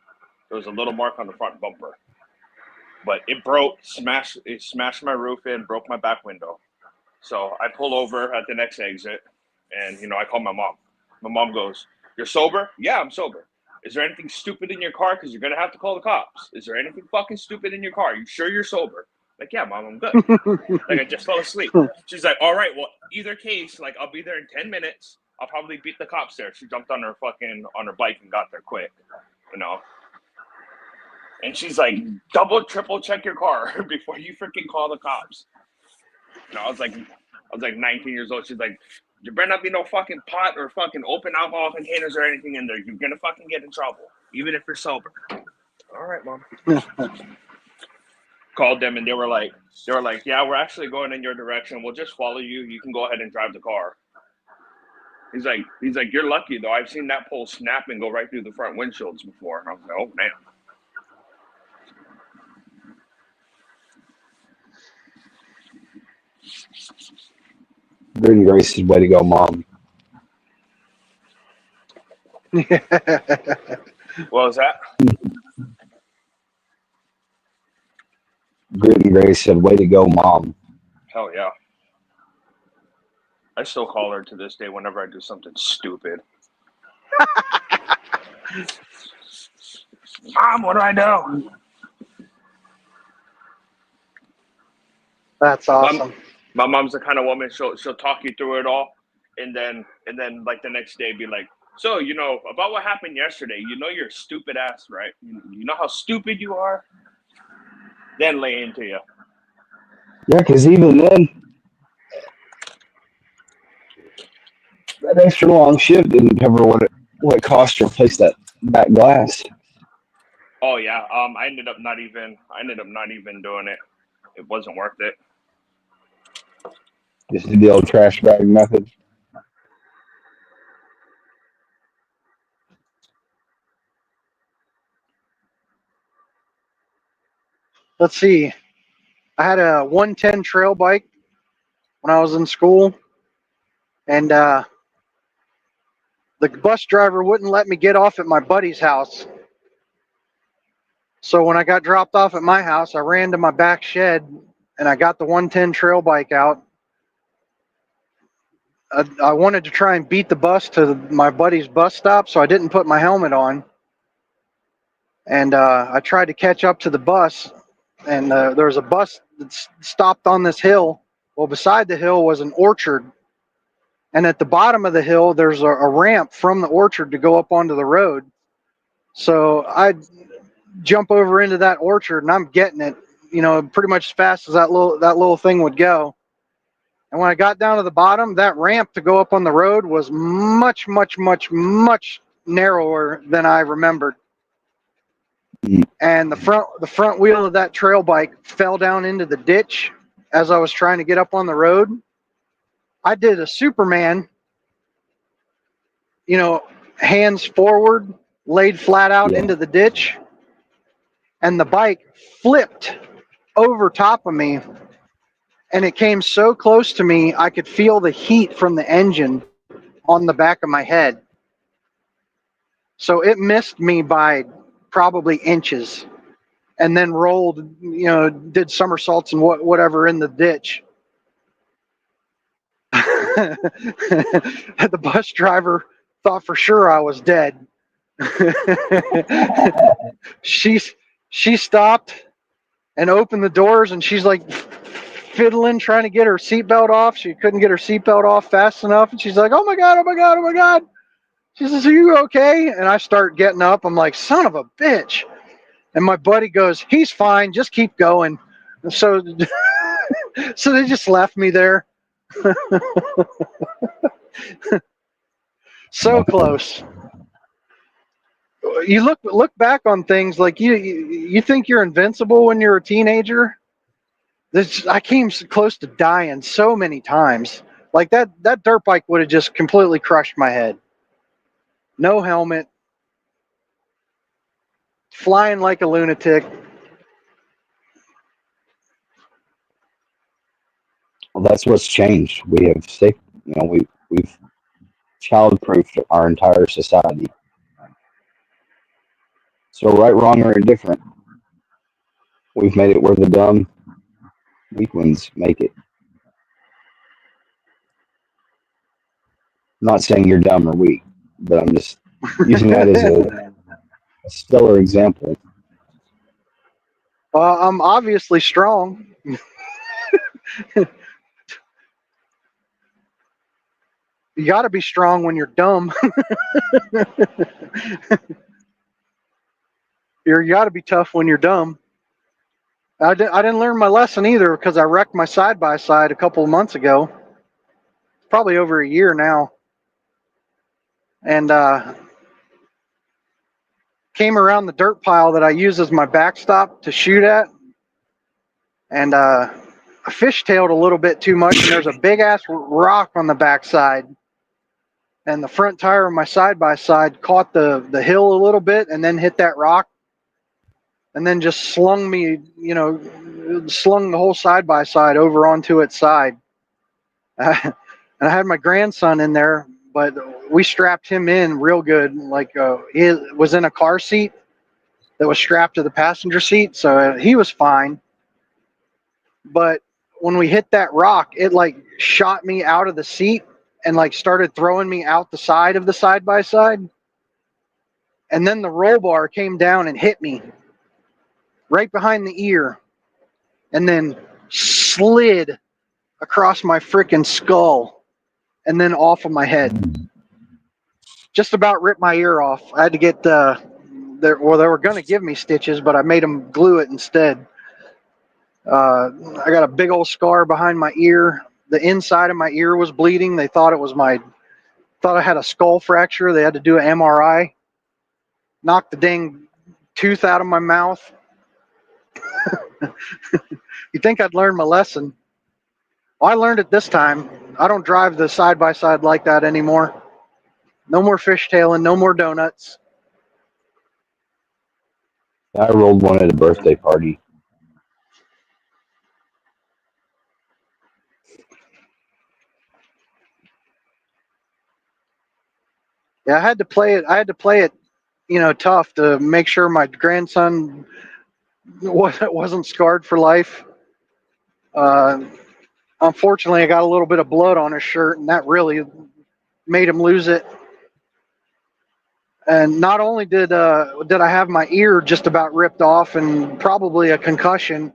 There was a little mark on the front bumper, but it smashed my roof in, broke my back window. So I pull over at the next exit, and you know, I call my mom. My mom goes, "You're sober?" "Yeah, I'm sober." "Is there anything stupid in your car? Because you're gonna have to call the cops. Is there anything fucking stupid in your car? You sure you're sober?" Like, "Yeah, Mom, I'm good." Like, I just fell asleep. She's like, "All right, well, either case, like, I'll be there in 10 minutes. I'll probably beat the cops there." She jumped on her bike and got there quick, you know. And she's like, double, triple check your car before you freaking call the cops. You know, I was like 19 years old. She's like, "There better not be no fucking pot or fucking open alcohol containers or anything in there. You're gonna fucking get in trouble, even if you're sober." "All right, Mom." Called them, and they were like, "Yeah, we're actually going in your direction. We'll just follow you. You can go ahead and drive the car." He's like, "You're lucky though. I've seen that pole snap and go right through the front windshields before." And I was like, "Oh man."
Good and gracious, way to go, Mom.
What was that?
Good and gracious said, "Way to go, Mom."
Hell yeah. I still call her to this day whenever I do something stupid. "Mom, what do I do?"
That's awesome.
My mom's the kind of woman, she'll talk you through it all, and then like the next day be like, "So, you know, about what happened yesterday, you know you're a stupid ass, right? You know how stupid you are?" Then lay into you.
Yeah, because even then, that extra long shift didn't cover what it cost to replace that back glass.
Oh yeah. I ended up not even doing it. It wasn't worth it.
Just did the old trash bag method.
Let's see. I had a 110 trail bike when I was in school, and the bus driver wouldn't let me get off at my buddy's house. So when I got dropped off at my house, I ran to my back shed and I got the 110 trail bike out. I wanted to try and beat the bus to my buddy's bus stop, so I didn't put my helmet on. And I tried to catch up to the bus, and there was a bus that stopped on this hill. Well, beside the hill was an orchard. And at the bottom of the hill, there's a ramp from the orchard to go up onto the road. So I jump over into that orchard, and I'm getting it, you know, pretty much as fast as that little thing would go. And when I got down to the bottom, that ramp to go up on the road was much, much, much, much narrower than I remembered. And the front wheel of that trail bike fell down into the ditch as I was trying to get up on the road. I did a Superman, you know, hands forward, laid flat out into the ditch, and the bike flipped over top of me, and it came so close to me I could feel the heat from the engine on the back of my head. So it missed me by probably inches, and then rolled, you know, did somersaults and whatever in the ditch. The bus driver thought for sure I was dead. She stopped and opened the doors, and she's like fiddling, trying to get her seatbelt off. She couldn't get her seatbelt off fast enough, and she's like, "Oh my god, oh my god, oh my god!" She says, "Are you okay?" And I start getting up. I'm like, "Son of a bitch." And my buddy goes, "He's fine. Just keep going." So, so they just left me there. So close. You look back on things like you think you're invincible when you're a teenager. I came close to dying so many times. Like that dirt bike would have just completely crushed my head. No helmet, flying like a lunatic.
Well, that's what's changed. We have safe, we've child-proofed our entire society. So right, wrong, or indifferent, we've made it where the dumb, weak ones make it. I'm not saying you're dumb or weak, but I'm just using that as a stellar example.
I'm obviously strong. You got to be strong when you're dumb. You got to be tough when you're dumb. I didn't learn my lesson either because I wrecked my side by side a couple of months ago. Probably over a year now. And came around the dirt pile that I use as my backstop to shoot at. And I fishtailed a little bit too much. And there's a big ass rock on the backside. And the front tire of my side by side caught the hill a little bit and then hit that rock. And then just slung me, slung the whole side by side over onto its side. And I had my grandson in there, but we strapped him in real good. Like he was in a car seat that was strapped to the passenger seat, so he was fine. But when we hit that rock, it like shot me out of the seat and like started throwing me out the side of the side by side. And then the roll bar came down and hit me right behind the ear and then slid across my freaking skull and then off of my head. Just about ripped my ear off. I had to get they were going to give me stitches, but I made them glue it instead. I got a big old scar behind my ear. The inside of my ear was bleeding. They thought thought I had a skull fracture. They had to do an MRI. Knocked the dang tooth out of my mouth. You think I'd learn my lesson? Well, I learned it this time. I don't drive the side by side like that anymore. No more fishtailing. No more donuts.
I rolled one at a birthday party.
Yeah, I had to play it. I had to play it, tough to make sure my grandson wasn't scarred for life. Uh, Unfortunately, I got a little bit of blood on his shirt, and that really made him lose it. And not only did I have my ear just about ripped off and probably a concussion,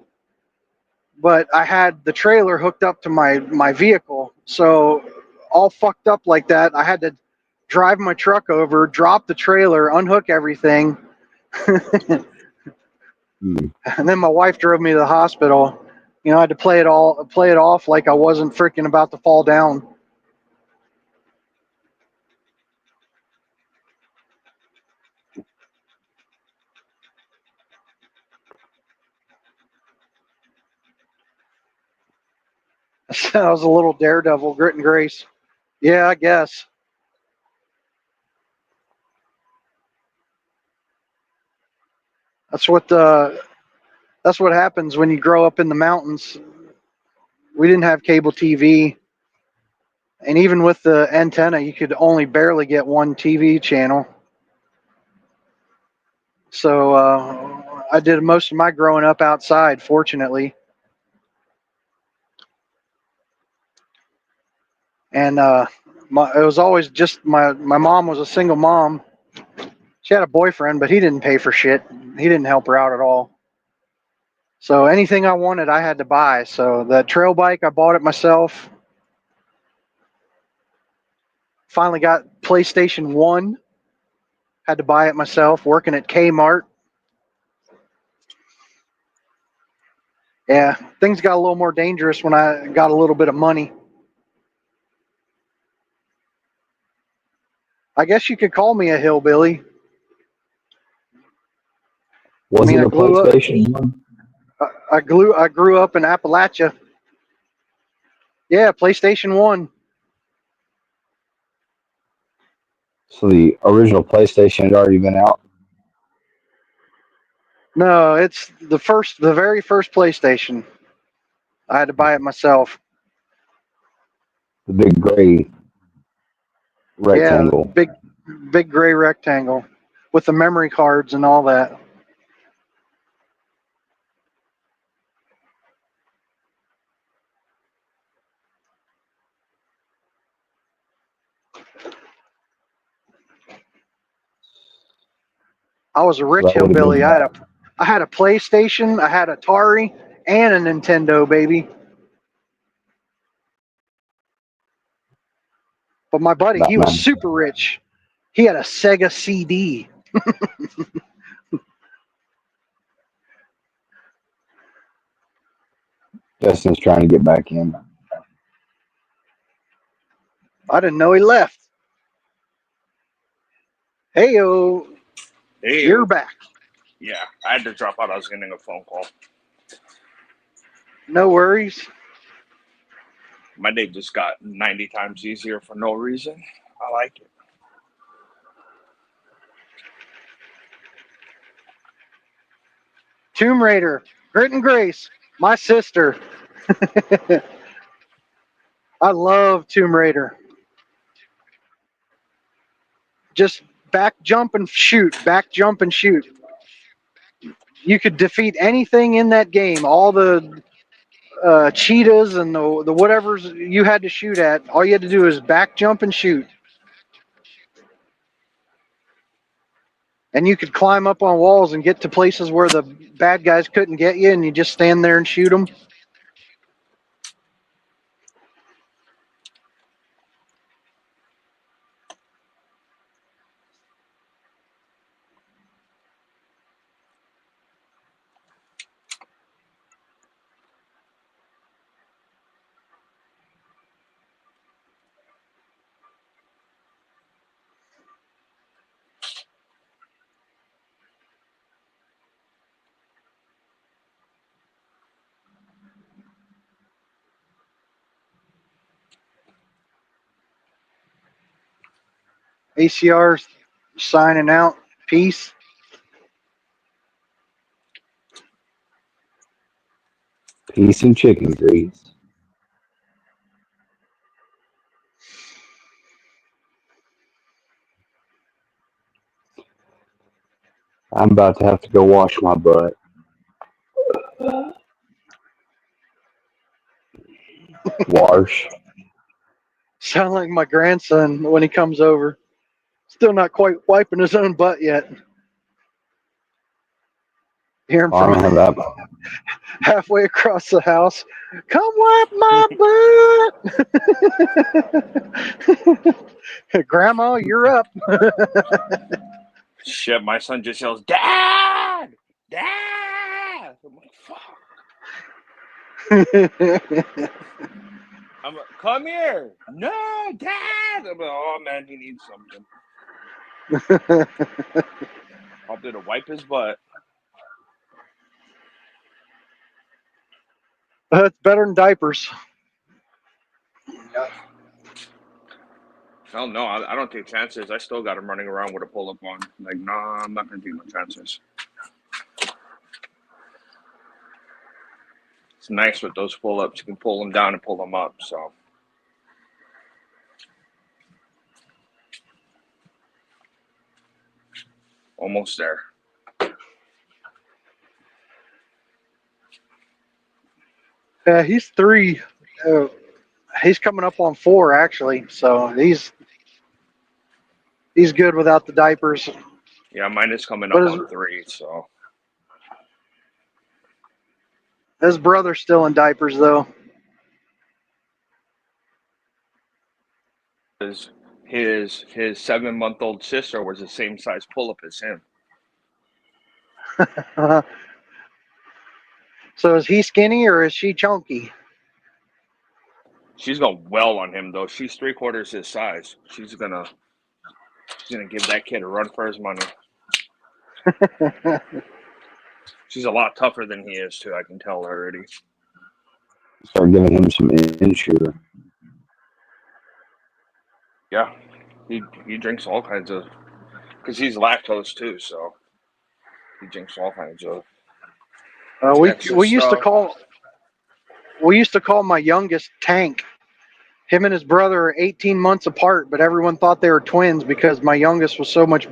but I had the trailer hooked up to my vehicle, so all fucked up like that. I had to drive my truck over, drop the trailer, unhook everything,
Hmm.
and then my wife drove me to the hospital. I had to play it off like I wasn't freaking about to fall down. I was a little daredevil, grit and grace. Yeah, I guess. That's what that's what happens when you grow up in the mountains. We didn't have cable TV, and even with the antenna, you could only barely get one TV channel. So I did most of my growing up outside, fortunately. And it was always just my mom was a single mom. She had a boyfriend, but he didn't pay for shit. He didn't help her out at all. So anything I wanted, I had to buy. So the trail bike, I bought it myself. Finally got PlayStation 1. Had to buy it myself, working at Kmart. Yeah, things got a little more dangerous when I got a little bit of money. I guess you could call me a hillbilly.
Was
mean,
it
I
a
grew up-
PlayStation 1?
I grew up in Appalachia. Yeah, PlayStation 1.
So the original PlayStation had already been out.
No, it's the very first PlayStation. I had to buy it myself.
The big gray
Yeah,
rectangle.
big gray rectangle with the memory cards and all that. I was a
So
rich
that would have
hillbilly.
been
I had a PlayStation, I had Atari, and a Nintendo, baby. But my buddy,
about
he was
9.
super rich. He had a Sega CD.
Justin's trying to get back in.
I didn't know he left. Heyo,
Hey,
you're back.
yeah, I had to drop out. I was getting a phone call.
No worries.
My day just got 90 times easier for no reason. I like it.
Tomb Raider, Grit and Grace, my sister. I love Tomb Raider. Just back jump and shoot, back jump and shoot. You could defeat anything in that game. All the cheetahs and the whatever's you had to shoot at. All you had to do is back jump and shoot. And you could climb up on walls and get to places where the bad guys couldn't get you, and you just stand there and shoot them. ACR signing out. Peace.
Peace and chicken grease. I'm about to have to go wash my butt. Wash.
Sound like my grandson when he comes over. Still not quite wiping his own butt yet. Hearing
I don't
from
have that.
halfway across the house. Come wipe my butt. Grandma, you're up.
Shit, my son just yells, "Dad! Dad!" I'm like, fuck. I'm like, come here. No, Dad. I'm like, oh, man, he needs something. I'll do to wipe his butt.
That's better than diapers.
Hell no, I don't take chances. I still got him running around with a pull-up on. Like, nah, I'm not going to take no chances. It's nice with those pull-ups. You can pull them down and pull them up, so. Almost there.
Yeah, he's 3. He's coming up on 4 actually, so he's good without the diapers.
Yeah, mine is coming
But
up on 3, so.
his brother's still in diapers though.
his 7-month-old sister was the same size pull-up as him.
So is he skinny or is she chunky?
She's going well on him though. She's 3/4 his size. She's gonna give that kid a run for his money. She's a lot tougher than he is too. I can tell already.
Start giving him some insure.
Yeah, he drinks all kinds of, because he's lactose too, so he drinks all kinds of.
we
extra
we used to
stuff.
call my youngest Tank. Him and his brother are 18 months apart, but everyone thought they were twins because my youngest was so much,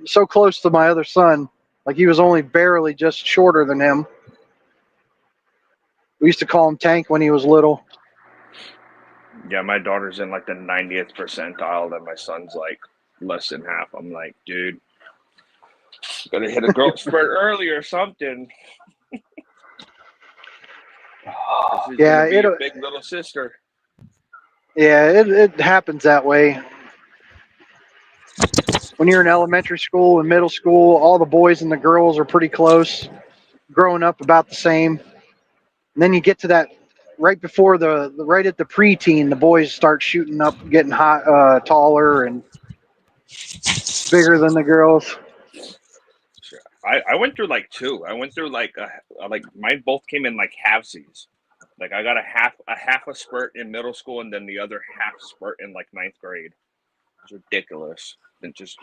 so close to my other son. Like he was only barely just shorter than him. We used to call him Tank when he was little.
Yeah, my daughter's in like the 90th percentile, and my son's like less than half. I'm like, dude, gotta hit a growth spurt early or something. This is
Yeah,
gonna be your big little sister.
Yeah, it happens that way. When you're in elementary school and middle school, all the boys and the girls are pretty close, growing up about the same. And then you get to that right before right at the preteen, the boys start shooting up, getting hot, taller and bigger than the girls.
Sure. I went through like two. I went through like mine both came in like halvesies. Like I got a half a spurt in middle school, and then the other half spurt in like 9th grade. It's ridiculous. And just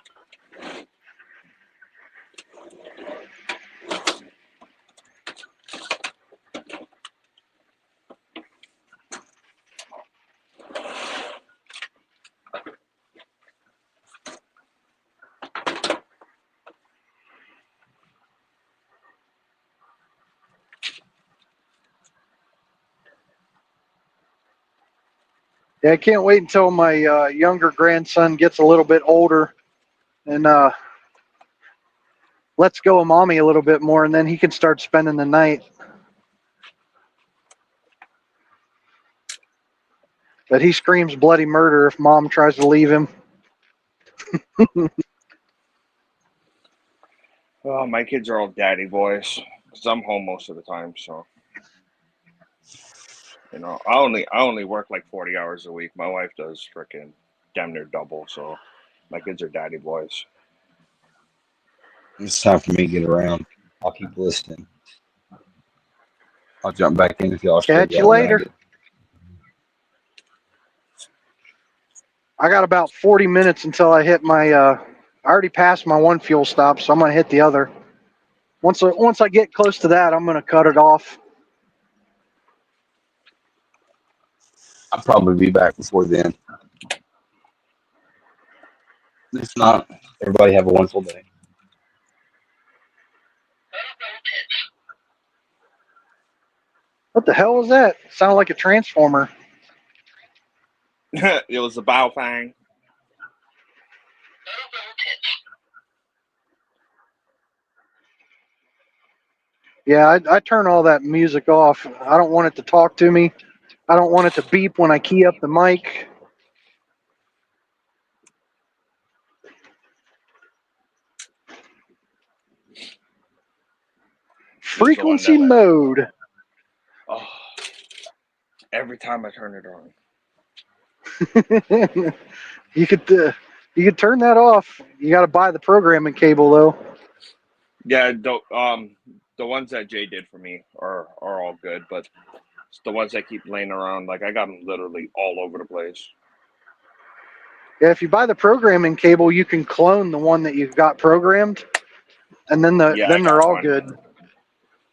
Yeah, I can't wait until my younger grandson gets a little bit older and lets go of mommy a little bit more, and then he can start spending the night. But he screams bloody murder if mom tries to leave him.
oh, my kids are all daddy boys because I'm home most of the time. So I only work like 40 hours a week. My wife does freaking damn near double. So my kids are daddy boys.
It's time for me to get around. I'll keep listening. I'll jump back in if y'all are still
Catch you
going at
later.
it.
I got about 40 minutes until I hit my. I already passed my one fuel stop, so I'm gonna hit the other. Once I get close to that, I'm gonna cut it off.
I'll probably be back before then. If not, everybody have a wonderful day.
What the hell was that? Sounded like a transformer.
It was a bow fang.
Yeah, I turn all that music off. I don't want it to talk to me. I don't want it to beep when I key up the mic. Frequency mode.
Oh, every time I turn it on.
You could turn that off. You got to buy the programming cable though.
Yeah, the ones that Jay did for me are all good, but it's the ones that keep laying around. Like I got them literally all over the place.
Yeah, if you buy the programming cable, you can clone the one that you've got programmed, and then they're all good.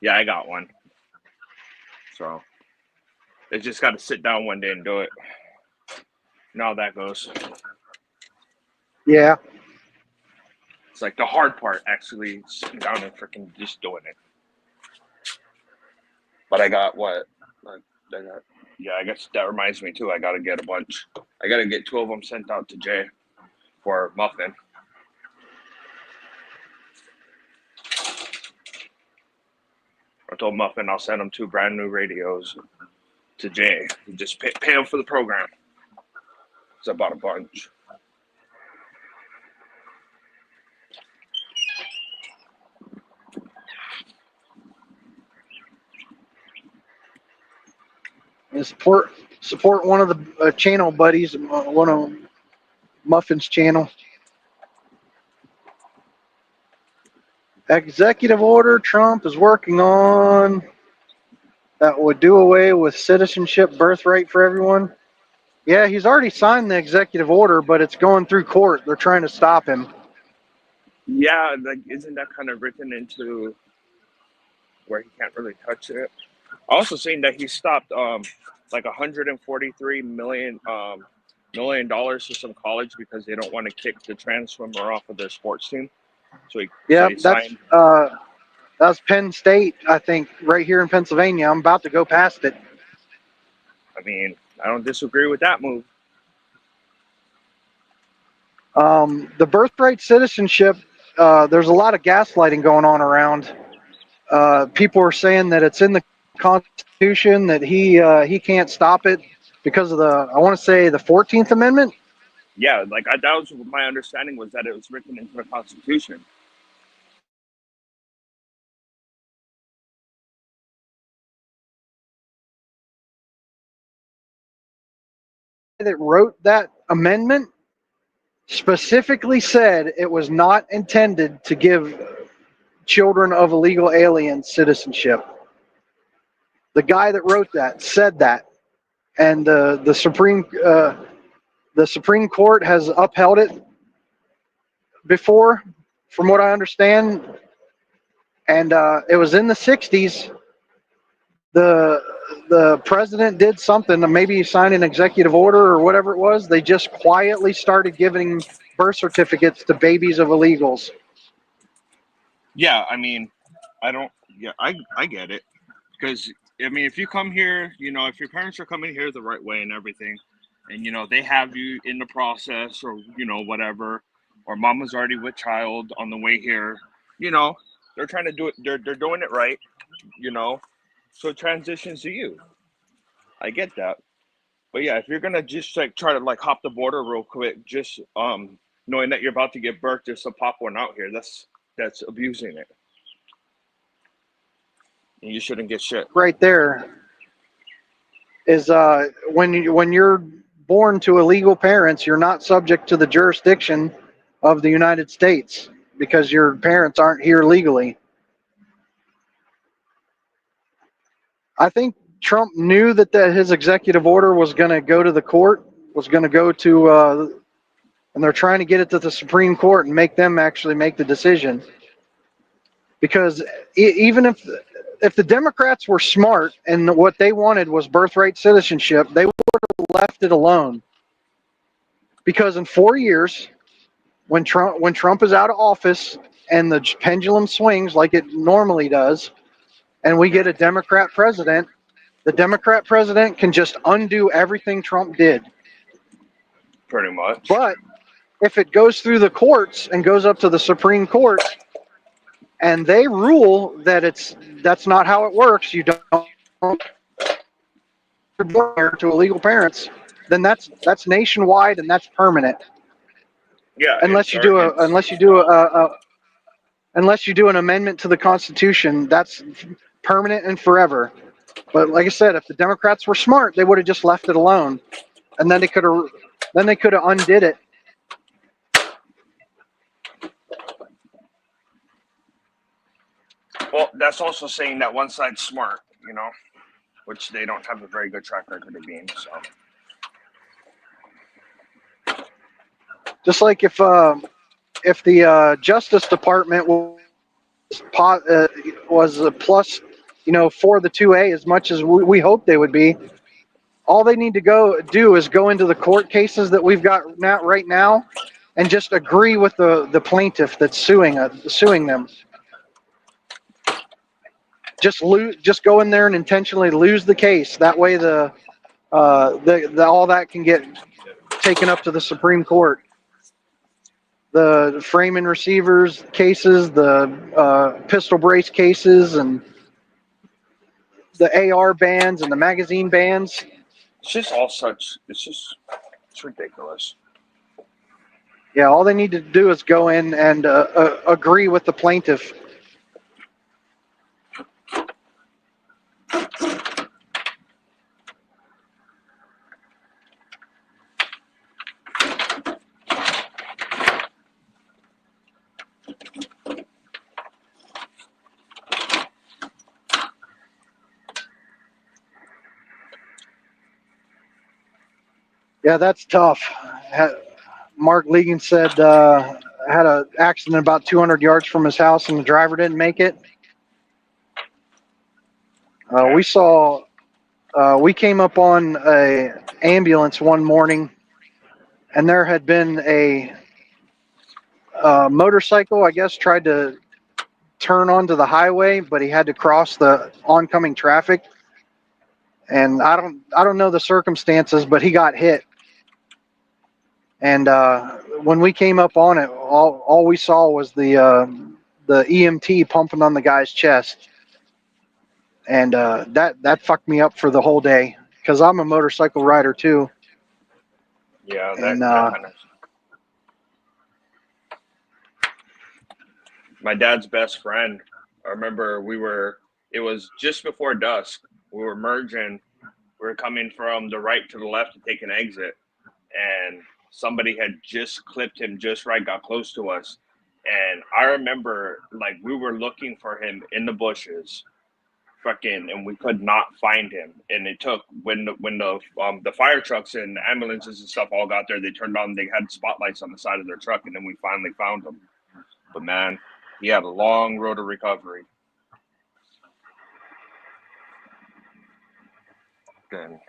Yeah, I got one. So they just got to sit down one day and do it. You know how that goes.
Yeah.
It's like the hard part, actually sitting down and freaking just doing it. But I got what? Yeah, I guess that reminds me too. I got to get a bunch. I got to get 2 of them sent out to Jay for Muffin. I told Muffin I'll send him 2 brand new radios to Jay. You just pay him for the program. So I bought a bunch.
And support one of the channel buddies, one of Muffin's channel. Executive order Trump is working on that would do away with citizenship birthright for everyone. Yeah, he's already signed the executive order, but it's going through court. They're trying to stop him.
Yeah, like isn't that kind of written into where he can't really touch it? Also seeing that he stopped like $143 million for some college because they don't want to kick the trans swimmer off of their sports team. So he signed.
That's Penn State, I think, right here in Pennsylvania. I'm about to go past it.
I mean, I don't disagree with that move.
The birthright citizenship, there's a lot of gaslighting going on around. People are saying that it's in the Constitution, that he can't stop it because of I want to say the 14th Amendment.
Yeah, like that was my understanding, was that it was written into the Constitution.
That wrote that amendment specifically said it was not intended to give children of illegal aliens citizenship. The guy that wrote that said that, and the Supreme Court has upheld it before, from what I understand, and it was in the 60s. The president did something, maybe he signed an executive order or whatever it was. They just quietly started giving birth certificates to babies of illegals.
Yeah, I mean, I get it. Because, I mean, if you come here, if your parents are coming here the right way and everything, and, they have you in the process or, whatever, or mama's already with child on the way here, they're trying to do it. They're doing it right, so it transitions to you. I get that. But yeah, if you're going to just like try to like hop the border real quick, just knowing that you're about to get birthed just to pop one out here, that's abusing it. And you shouldn't get shit.
Right there is when you're born to illegal parents, you're not subject to the jurisdiction of the United States because your parents aren't here legally. I think Trump knew that his executive order was going to go to the court, was going to go to, and they're trying to get it to the Supreme Court and make them actually make the decision. Because even if the Democrats were smart and what they wanted was birthright citizenship, they would have left it alone. Because in 4 years, when Trump is out of office and the pendulum swings like it normally does, and we get a Democrat president, the Democrat president can just undo everything Trump did.
Pretty much.
But if it goes through the courts and goes up to the Supreme Court, and they rule that that's not how it works, you don't born to illegal parents, then that's nationwide and that's permanent.
Yeah.
Unless you do an amendment to the Constitution, that's permanent and forever. But like I said, if the Democrats were smart, they would have just left it alone, and then they could have undid it.
Well, that's also saying that one side's smart, which they don't have a very good track record of being. So,
just like if the Justice Department was a plus, for the 2A as much as we hope they would be, all they need to do is go into the court cases that we've got right now, and just agree with the plaintiff that's suing them. Just go in there and intentionally lose the case. That way, all that can get taken up to the Supreme Court. The frame and receivers cases, the pistol brace cases, and the AR bands and the magazine bands.
It's just all such. It's ridiculous.
Yeah, all they need to do is go in and agree with the plaintiff. Yeah, that's tough. Mark Legan said had an accident about 200 yards from his house, and the driver didn't make it. We came up on a ambulance one morning, and there had been a motorcycle, I guess, tried to turn onto the highway, but he had to cross the oncoming traffic. And I don't know the circumstances, but he got hit. And when we came up on it, all we saw was the EMT pumping on the guy's chest, and that fucked me up for the whole day because I'm a motorcycle rider too.
Yeah,
And
that kind of. My dad's best friend. I remember it was just before dusk. We were merging. We were coming from the right to the left to take an exit. And somebody had just clipped him just right, got close to us. And I remember, like, we were looking for him in the bushes, and we could not find him. And it took, when the fire trucks and ambulances and stuff all got there, they had spotlights on the side of their truck, and then we finally found him. But man, he had a long road to recovery. And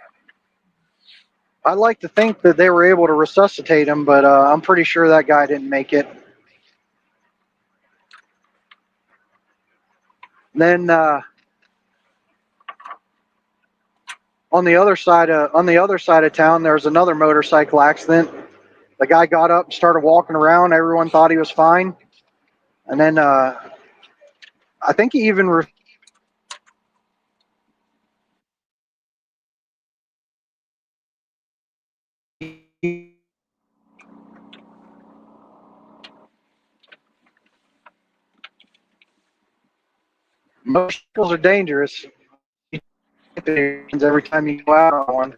I'd like to think that they were able to resuscitate him, but I'm pretty sure that guy didn't make it. Then on the other side of town, there was another motorcycle accident. The guy got up, started walking around. Everyone thought he was fine, and then I think he even motorcycles are dangerous. Every time you go out on one.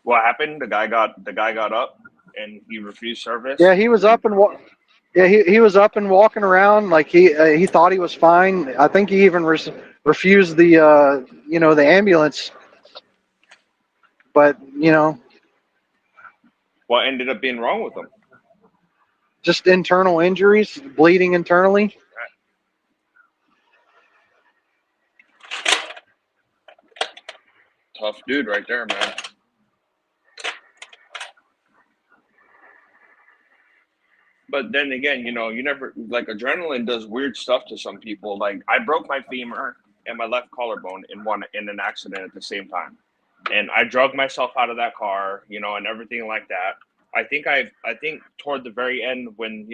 what happened? The guy got up and he refused service.
Yeah, he was up and he was up and walking around like he thought he was fine. I think he even refused the the ambulance. But
what ended up being wrong with him?
just internal injuries, bleeding internally.
Tough dude right there, man. But then again, you never, like, adrenaline does weird stuff to some people. Like, I broke my femur and my left collarbone in an accident at the same time, and I drugged myself out of that car, and everything like that. I think toward the very end, when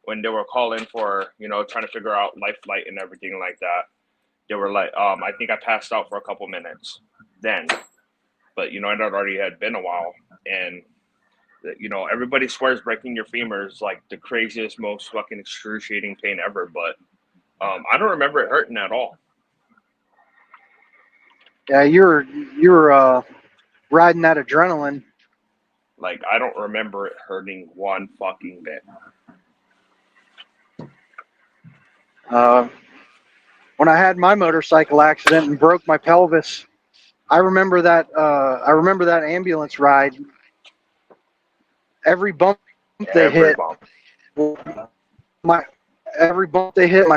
when they were calling for trying to figure out life flight and everything like that, they were like, I think I passed out for a couple minutes then, but it already had been a while. And everybody swears breaking your femur is like the craziest, most fucking excruciating pain ever, but I don't remember it hurting at all.
Yeah, you're riding that adrenaline.
Like, I don't remember it hurting one fucking bit.
When I had my motorcycle accident and broke my pelvis, I remember that ambulance ride. Every bump they hit, my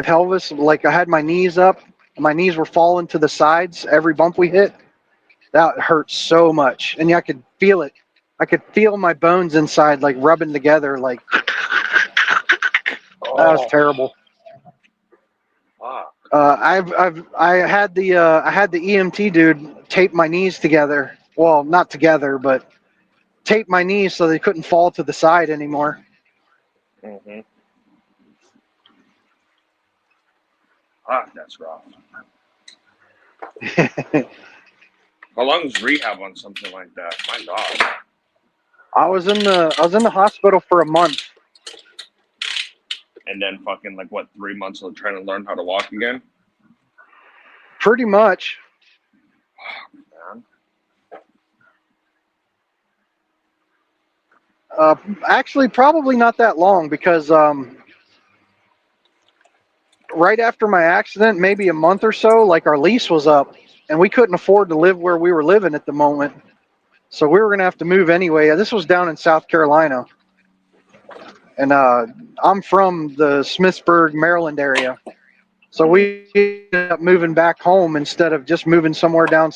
pelvis, like I had my knees up, my knees were falling to the sides. Every bump we hit, that hurt so much, and I could feel it. I could feel my bones inside like rubbing together, like that was terrible. I had the EMT dude tape my knees together. Well, not together, but tape my knees so they couldn't fall to the side anymore.
Mm-hmm. That's rough. How long is rehab on something like that? My God.
I was in the hospital for a month.
And then fucking like what, 3 months of trying to learn how to walk again?
Pretty much.
Man.
Actually, probably not that long because right after my accident, maybe a month or so, like our lease was up, and we couldn't afford to live where we were living at the moment. So we were gonna have to move anyway. This was down in South Carolina, and I'm from the Smithsburg, Maryland area. So we ended up moving back home instead of just moving somewhere down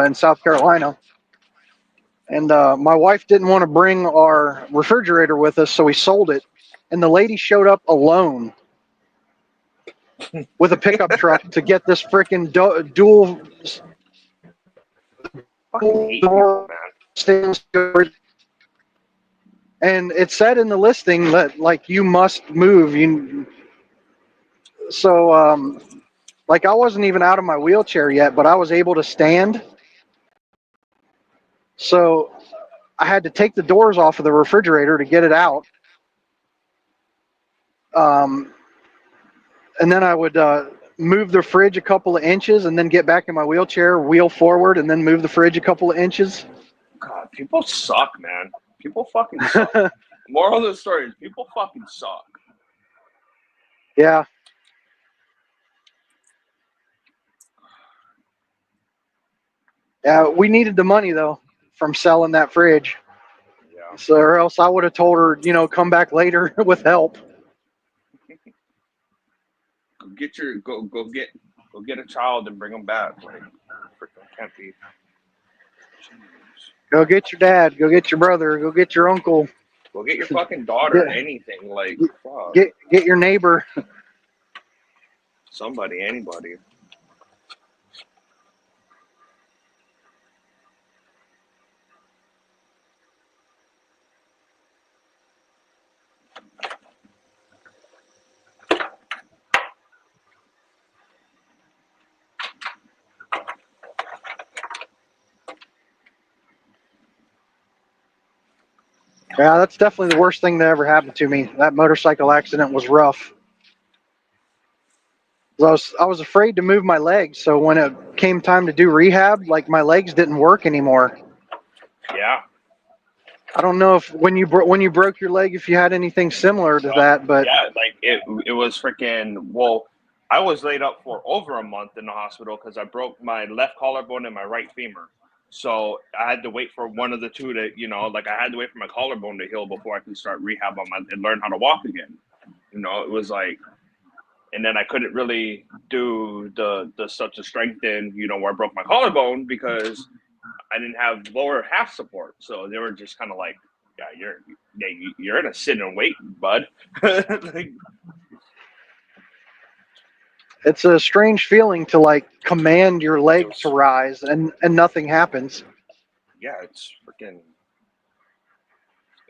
in South Carolina. And my wife didn't want to bring our refrigerator with us, so we sold it. And the lady showed up alone with a pickup truck to get this freaking dual
Fucking hate people,
door
man.
storage. And it said in the listing that like you must move. So like I wasn't even out of my wheelchair yet, but I was able to stand. So I had to take the doors off of the refrigerator to get it out. And then I would move the fridge a couple of inches and then get back in my wheelchair, wheel forward, and then move the fridge a couple of inches.
God, people suck, man. People fucking suck. Moral of the story is people fucking suck.
Yeah. Yeah, we needed the money though from selling that fridge.
Yeah.
So, or else I would have told her, come back later with help.
Go get a child and bring them back. Like, freaking can't be. Jeez.
Go get your dad. Go get your brother. Go get your uncle.
Go get your fucking daughter.
Yeah.
Anything. Like, fuck.
Get your neighbor.
Somebody, anybody.
Yeah, that's definitely the worst thing that ever happened to me. That motorcycle accident was rough. I was afraid to move my legs, so when it came time to do rehab, like my legs didn't work anymore.
Yeah.
I don't know if when you broke your leg, if you had anything similar to that, but
yeah, like it was freaking. Well, I was laid up for over a month in the hospital because I broke my left collarbone and my right femur. So I had to wait for one of the two to, like I had to wait for my collarbone to heal before I could start rehab and learn how to walk again. It was like, and then I couldn't really do the stuff to strengthen, where I broke my collarbone because I didn't have lower half support. So they were just kind of like, yeah, you're in a sit and wait, bud. Like,
it's a strange feeling to like command your leg to rise and nothing happens.
yeah, it's freaking.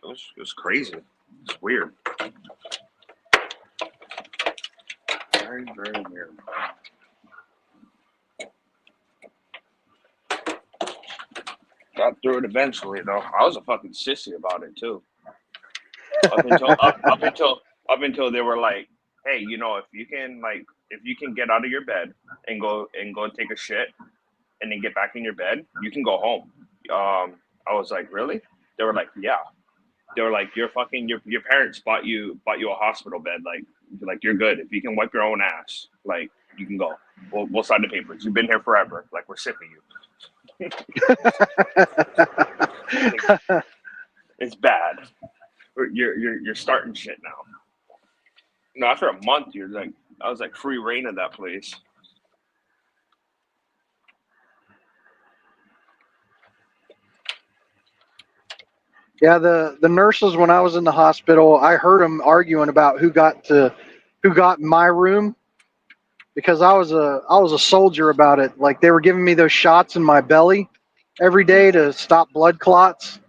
It was crazy. It's weird. Very, very weird. Got through it eventually, though. I was a fucking sissy about it too. Up until they were like, "Hey, if you can get out of your bed and go and take a shit, and then get back in your bed, you can go home." I was like, "Really?" They were like, "Yeah." They were like, "Your parents bought you a hospital bed. Like you're good. If you can wipe your own ass, like you can go. We'll sign the papers. You've been here forever. Like we're sick of you." It's bad. You're starting shit now. After a month, you're like, I was like free reign of that place.
Yeah, the nurses when I was in the hospital, I heard them arguing about who got in my room because I was a soldier about it. Like they were giving me those shots in my belly every day to stop blood clots.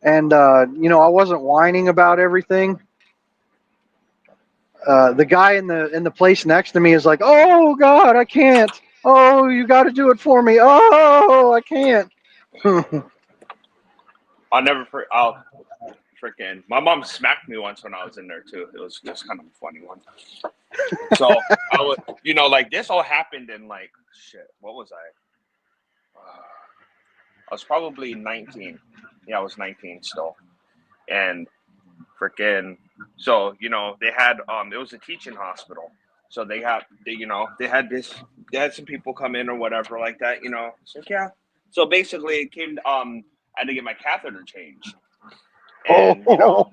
And I wasn't whining about everything. The guy in the place next to me is like, "Oh God, I can't. Oh, you got to do it for me. Oh, I can't."
I'll freaking. My mom smacked me once when I was in there too. It was just kind of a funny one. So I was, like this all happened in like shit. What was I? I was probably 19. Yeah, I was 19 still, and freaking. So they had it was a teaching hospital. So they had they had some people come in or whatever like that. So yeah. So basically, it came. I had to get my catheter changed, and
Oh,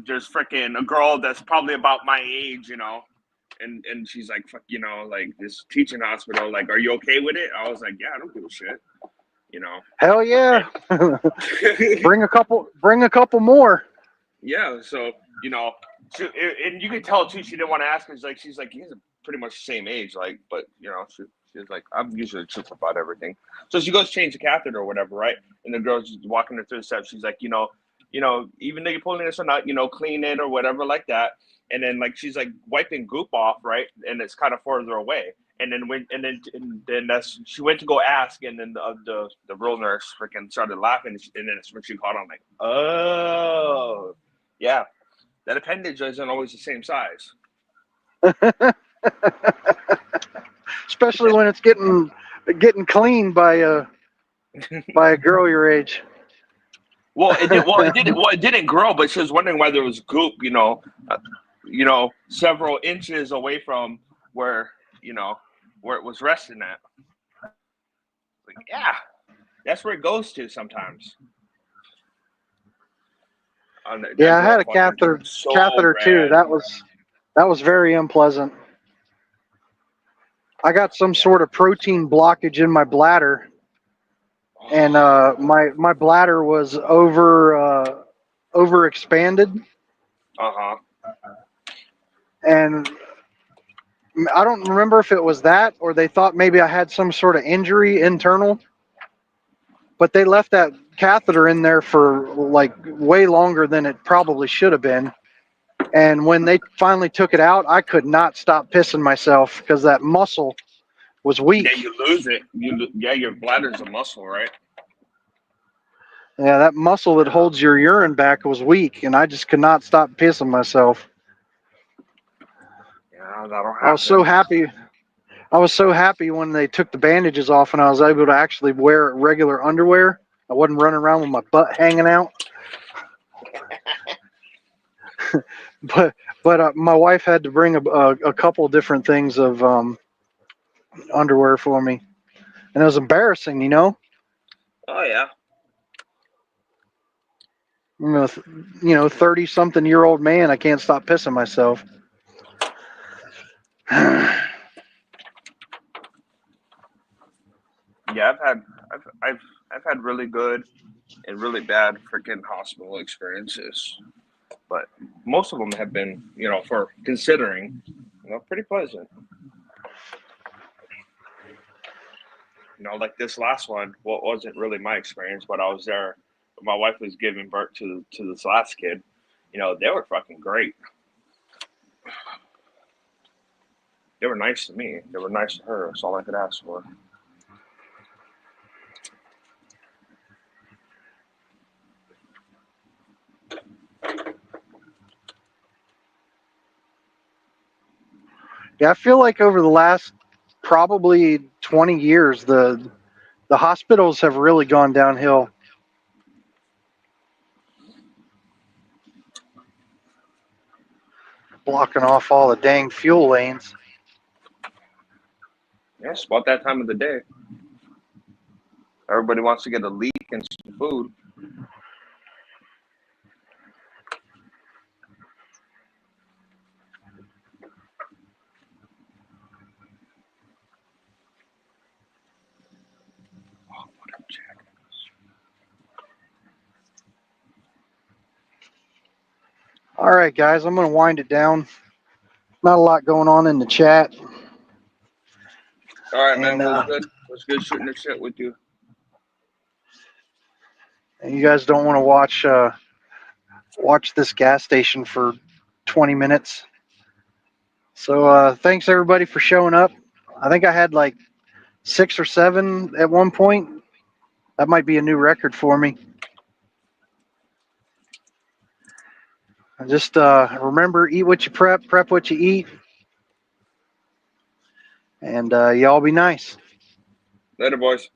there's freaking a girl that's probably about my age, and she's like, fuck, like this teaching hospital, like, are you okay with it? I was like, yeah, I don't give a shit,
hell yeah! Bring a couple more.
Yeah, so and you could tell too, she didn't want to ask. She's like, he's pretty much the same age, like, but she's like, I'm usually truthful about everything. So she goes change the catheter or whatever, right? And the girl's just walking her through the steps. She's like, even though you're pulling this or not, clean it or whatever like that. And then like she's like wiping goop off, right? And it's kind of further away. And then that's she went to go ask, and then the real nurse freaking started laughing, and then it's when she caught on, like, oh, yeah, that appendage isn't always the same size.
Especially when it's getting cleaned by a girl your age.
Well, it didn't grow, but she was wondering why there was goop, several inches away from where it was resting at. Like, yeah, that's where it goes to sometimes.
Yeah, I had a catheter too. That was very unpleasant. I got some sort of protein blockage in my bladder, and my bladder was overexpanded.
Uh-huh.
And I don't remember if it was that or they thought maybe I had some sort of injury internal, but they left that catheter in there for like way longer than it probably should have been. And when they finally took it out, I could not stop pissing myself because that muscle was weak.
Yeah, you lose it. Your bladder's a muscle, right?
Yeah, that muscle that holds your urine back was weak, and I just could not stop pissing myself.
Yeah, that'll happen.
I was so happy. I was so happy when they took the bandages off and I was able to actually wear regular underwear. I wasn't running around with my butt hanging out. but my wife had to bring a couple different things of underwear for me, and it was embarrassing,
Oh yeah.
30-something-year-old man, I can't stop pissing myself.
Yeah, I've had really good and really bad freaking hospital experiences, but most of them have been, for considering, pretty pleasant. Like this last one, what wasn't really my experience, but I was there. My wife was giving birth to this last kid. They were fucking great. They were nice to me. They were nice to her. That's all I could ask for.
Yeah, I feel like over the last probably 20 years, the hospitals have really gone downhill. Blocking off all the dang fuel lanes.
Yeah, it's about that time of the day. Everybody wants to get a leak and some food.
All right, guys, I'm going to wind it down. Not a lot going on in the chat.
All right, man. It was good. It was good shooting the shit with you.
And you guys don't want to watch this gas station for 20 minutes. So thanks everybody for showing up. I think I had like 6 or 7 at one point. That might be a new record for me. Just remember, eat what you prep, prep what you eat, and y'all be nice.
Later, boys.